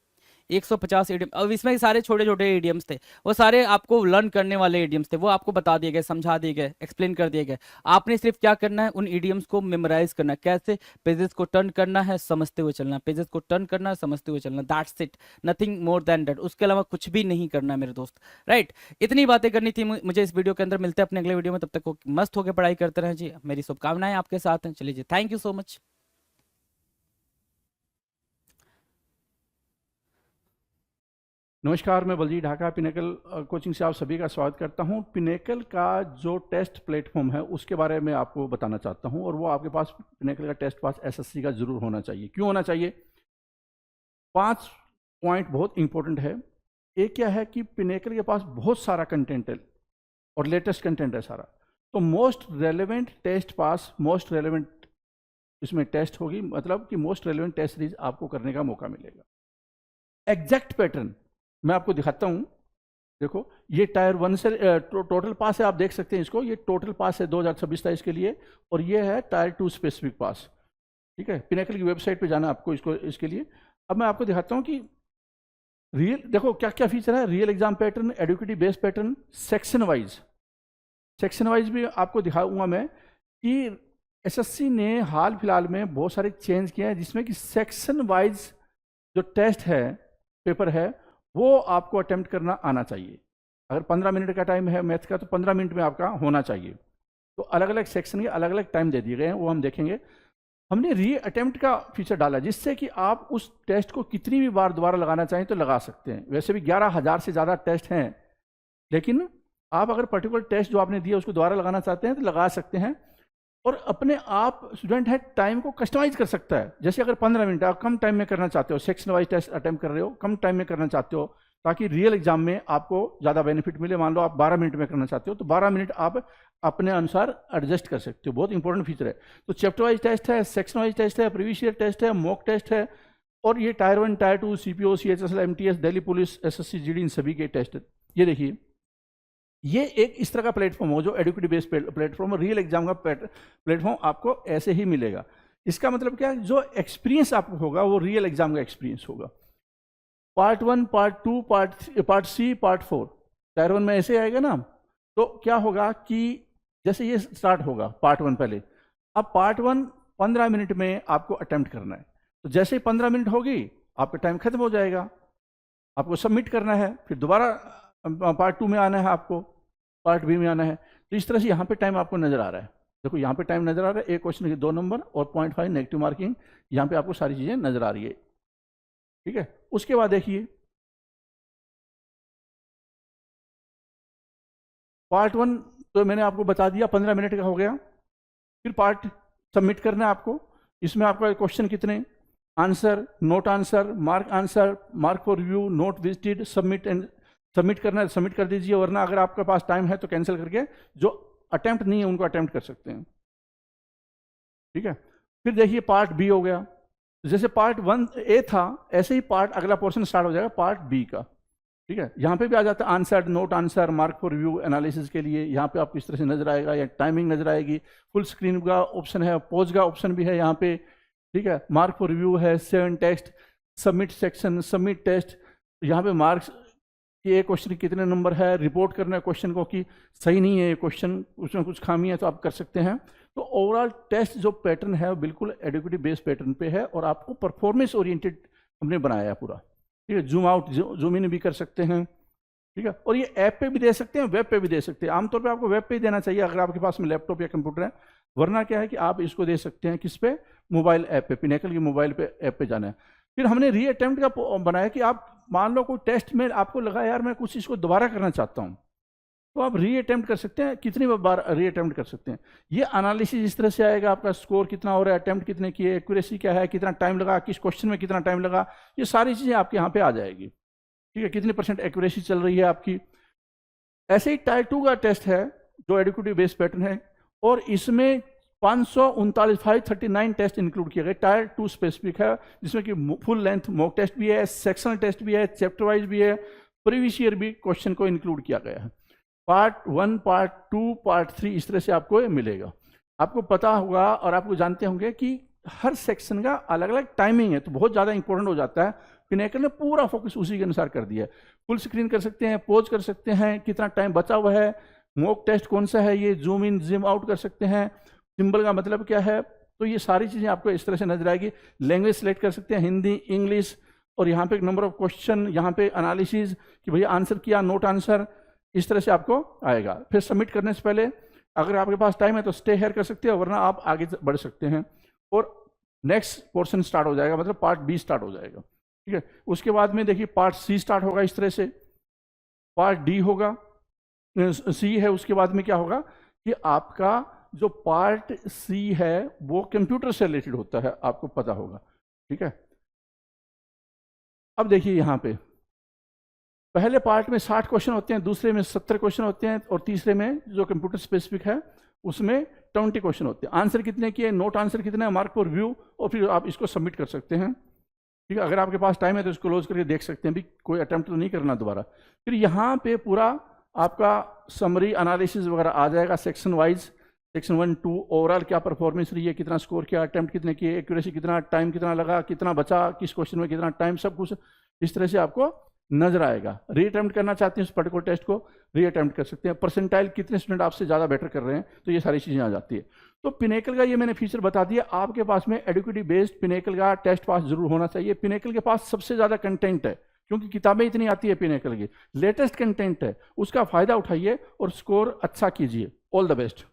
150 ईडियम। अब इसमें सारे छोटे छोटे ईडियम्स थे, वो सारे आपको लर्न करने वाले ईडियम्स थे, वो आपको बता दिए गए, समझा दिए गए, एक्सप्लेन कर दिए गए। आपने सिर्फ क्या करना है? उन ईडियम्स को मेमोराइज करना है। कैसे? पेजेस को टर्न करना है, समझते हुए चलना, पेजेस को टर्न करना है, समझते हुए चलना, that's it, nothing more than that. उसके अलावा कुछ भी नहीं करना है मेरे दोस्त, राइट। इतनी बातें करनी थी मुझे इस वीडियो के अंदर। मिलते हैं अपने अगले वीडियो में, तब तक मस्त होकर पढ़ाई करते रहें जी। मेरी शुभकामनाएं आपके साथ हैं। चलिए जी, थैंक यू सो मच। नमस्कार, मैं बलजीत ढाका पिनेकल कोचिंग से आप सभी का स्वागत करता हूं। पिनेकल का जो टेस्ट प्लेटफॉर्म है उसके बारे में आपको बताना चाहता हूं, और वो आपके पास पिनेकल का टेस्ट पास एसएससी का जरूर होना चाहिए। क्यों होना चाहिए? 5 पॉइंट बहुत इंपॉर्टेंट है। एक क्या है कि पिनेकल के पास बहुत सारा कंटेंट है और लेटेस्ट कंटेंट है सारा, तो most relevant test pass, most relevant इसमें टेस्ट होगी, मतलब कि मोस्ट रेलेवेंट टेस्ट सीरीज आपको करने का मौका मिलेगा। एग्जैक्ट पैटर्न मैं आपको दिखाता हूं। देखो, ये टायर 1 से टोटल पास है, आप देख सकते हैं इसको, ये टोटल पास है 2026-27 के लिए, और ये है टायर 2 स्पेसिफिक पास, ठीक है। पिनेकल की वेबसाइट पे जाना आपको इसको, इसके लिए। अब मैं आपको दिखाता हूं कि रियल, देखो क्या क्या फीचर है। Real exam pattern, educative based pattern, section wise, section wise भी आपको दिखाऊंगा मैं कि एसएससी ने हाल फिलहाल में बहुत सारे चेंज किए हैं, जिसमें कि सेक्शन वाइज जो टेस्ट है, पेपर है, वो आपको अटेम्प्ट करना आना चाहिए। अगर 15 मिनट का टाइम है मैथ का, तो 15 मिनट में आपका होना चाहिए। तो अलग अलग सेक्शन के अलग अलग टाइम दे दिए गए हैं, वो हम देखेंगे। हमने री अटेम्प्ट का फीचर डाला, जिससे कि आप उस टेस्ट को कितनी भी बार दोबारा लगाना चाहें तो लगा सकते हैं। वैसे भी 11,000 से ज़्यादा टेस्ट हैं, लेकिन आप अगर पर्टिकुलर टेस्ट जो आपने दिया उसको दोबारा लगाना चाहते हैं तो लगा सकते हैं। और अपने आप स्टूडेंट है टाइम को कस्टमाइज कर सकता है। जैसे अगर 15 मिनट आप कम टाइम में करना चाहते हो, सेक्शन वाइज टेस्ट अटेम्प्ट कर रहे हो, कम टाइम में करना चाहते हो, ताकि रियल एग्जाम में आपको ज़्यादा बेनिफिट मिले। मान लो आप 12 मिनट में करना चाहते हो, तो 12 मिनट आप अपने अनुसार एडजस्ट कर सकते हो। बहुत इंपॉर्टेंट फीचर है। तो चैप्टर वाइज टेस्ट है, सेक्शन वाइज टेस्ट है, प्रीवियस ईयर टेस्ट है, मॉक टेस्ट है, और ये tier 1, tier 2, CPO, CHSL, MTS, Delhi police, SSC, GD, इन सभी के टेस्ट। ये देखिए, ये एक इस तरह का प्लेटफॉर्म हो जो educative based platform, real exam का प्लेटफॉर्म आपको ऐसे ही मिलेगा। इसका मतलब क्या है? जो एक्सपीरियंस आपको होगा वो रियल एग्जाम का एक्सपीरियंस होगा। Part 1, part 2, part C, part 4, tier 1 में ऐसे आएगा ना। तो क्या होगा कि जैसे ये स्टार्ट होगा पार्ट 1 पहले, अब पार्ट 1 15 मिनट में आपको अटेम्प्ट करना है। तो जैसे ही 15 मिनट होगी आपका टाइम खत्म हो जाएगा, आपको सबमिट करना है, फिर दोबारा पार्ट 2 में आना है, आपको पार्ट बी में आना है। तो इस तरह से यहाँ पे टाइम आपको नजर आ रहा है। देखो यहाँ पे टाइम नजर आ रहा है, एक क्वेश्चन के 2 नंबर और 0.5 नेगेटिव मार्किंग, यहाँ पे आपको सारी चीजें नजर आ रही है। ठीक है, उसके बाद देखिए पार्ट 1 तो मैंने आपको बता दिया 15 मिनट का हो गया। फिर पार्ट सबमिट करना है आपको। इसमें आपका क्वेश्चन कितने, answer, note answer, mark for review, note visited, submit and submit करना है, सबमिट कर दीजिए, वरना अगर आपके पास टाइम है तो कैंसिल करके जो अटेम्प्ट नहीं है उनको अटेम्प्ट कर सकते हैं। ठीक है, फिर देखिए पार्ट बी हो गया। जैसे पार्ट 1A था ऐसे ही पार्ट अगला पोर्शन स्टार्ट हो जाएगा पार्ट बी का। ठीक है, यहाँ पे भी आ जाता है answer, note answer, mark for review, analysis के लिए। यहाँ पे आपको इस तरह से नजर आएगा, या टाइमिंग नजर आएगी, फुल स्क्रीन का ऑप्शन है, पॉज का ऑप्शन भी है यहाँ पे। ठीक है, मार्क फॉर रिव्यू है, 7 text, submit section, submit test, यहाँ पे मार्क्स कि एक क्वेश्चन कितने नंबर है, रिपोर्ट करना है क्वेश्चन को कि सही नहीं है ये क्वेश्चन, उसमें कुछ खामी है तो आप कर सकते हैं। तो ओवरऑल टेस्ट जो पैटर्न है बिल्कुल एडिक्विटी बेस्ड पैटर्न पे है और आपको परफॉर्मेंस ओरिएंटेड हमने बनाया है पूरा। ठीक है, जूम आउट जूम इन भी कर सकते हैं। ठीक है, और ये ऐप पे भी दे सकते हैं, वेब पे भी दे सकते हैं। आमतौर पे आपको वेब पे ही देना चाहिए अगर आपके पास में लैपटॉप या कंप्यूटर है, वरना क्या है कि आप इसको दे सकते हैं किस पे, मोबाइल ऐप पे, पिनेकल की मोबाइल पे ऐप पे जाना है। फिर हमने री अटेम्प्ट का बनाया कि आप मान लो कोई टेस्ट में आपको लगा यार मैं कुछ इसको दोबारा करना चाहता हूँ, तो आप री अटेम्प्ट कर सकते हैं, कितनी बार री अटेम्प्ट कर सकते हैं। ये एनालिसिस इस तरह से आएगा, आपका स्कोर कितना हो रहा है, अटेम्प्ट कितने किए, एक्यूरेसी क्या है, कितना टाइम लगा, किस क्वेश्चन में कितना टाइम लगा, ये सारी चीज़ें आपके यहाँ पे आ जाएगी। ठीक है, कितनी % एक्यूरेसी चल रही है आपकी। ऐसे ही टायर 2 का टेस्ट है जो एडिक्विटी बेस्ड पैटर्न है, और इसमें 539 टेस्ट इंक्लूड किए गए। टायर 2 स्पेसिफिक है जिसमें कि फुल लेंथ मॉक टेस्ट भी है, सेक्शनल टेस्ट भी है, चैप्टर वाइज भी है, प्रीवियस ईयर भी क्वेश्चन को इंक्लूड किया गया है। पार्ट 1, पार्ट 2, पार्ट 3 इस तरह से आपको मिलेगा। आपको पता होगा और आपको जानते होंगे कि हर सेक्शन का अलग अलग टाइमिंग है, तो बहुत ज़्यादा इंपॉर्टेंट हो जाता है। पिनेकल ने पूरा फोकस उसी के अनुसार कर दिया है। फुल स्क्रीन कर सकते हैं, पॉज कर सकते हैं, कितना टाइम बचा हुआ है, मॉक टेस्ट कौन सा है, ये जूम इन जूम आउट कर सकते हैं, सिंबल का मतलब क्या है, तो ये सारी चीज़ें आपको इस तरह से नजर आएगी। लैंग्वेज सेलेक्ट कर सकते हैं, हिंदी, इंग्लिश, और यहाँ पे नंबर ऑफ क्वेश्चन, यहाँ पे एनालिसिस कि भैया आंसर किया, नोट आंसर, इस तरह से आपको आएगा। फिर सबमिट करने से पहले अगर आपके पास टाइम है तो स्टे हेयर कर सकते हैं, वरना आप आगे बढ़ सकते हैं और नेक्स्ट पोर्शन स्टार्ट हो जाएगा, मतलब पार्ट बी स्टार्ट हो जाएगा। ठीक है, उसके बाद में देखिए पार्ट सी स्टार्ट होगा इस तरह से, पार्ट डी होगा, सी है, उसके बाद में क्या होगा कि आपका जो पार्ट सी है वो कंप्यूटर से रिलेटेड होता है, आपको पता होगा। ठीक है, अब देखिए यहाँ पे पहले पार्ट में 60 क्वेश्चन होते हैं, दूसरे में 70 क्वेश्चन होते हैं, और तीसरे में जो कंप्यूटर स्पेसिफिक है उसमें 20 क्वेश्चन होते हैं। आंसर कितने किए, नोट आंसर कितने, मार्क फॉर रिव्यू, और फिर आप इसको सबमिट कर सकते हैं। ठीक है, अगर आपके पास टाइम है तो इसको क्लोज करके देख सकते हैं, भी कोई अटेम्प्ट तो नहीं करना दोबारा। फिर यहाँ पे पूरा आपका समरी एनालिसिस वगैरह आ जाएगा सेक्शन वाइज, सेक्शन 1, 2, ओवरऑल क्या परफॉर्मेंस रही है, कितना स्कोर किया, अटेम्प्ट कितने किए, एक्यूरेसी कितना, टाइम कितना लगा, कितना बचा, किस क्वेश्चन में कितना टाइम, सब कुछ इस तरह से आपको नजर आएगा। री अटेम्प्ट करना चाहते हैं उस पर्टिकुलर टेस्ट को, री अटेम्प्ट कर सकते हैं। परसेंटाइल कितने स्टूडेंट आपसे ज़्यादा बेटर कर रहे हैं, तो ये सारी चीज़ें आ जाती है। तो पिनेकल का ये मैंने फीचर बता दिया। आपके पास में एडिक्विटी बेस्ड पिनेकल का टेस्ट पास जरूर होना चाहिए। पिनेकल के पास सबसे ज़्यादा कंटेंट है, क्योंकि किताबें इतनी आती है पिनेकल की, लेटेस्ट कंटेंट है, उसका फ़ायदा उठाइए और स्कोर अच्छा कीजिए। All the best.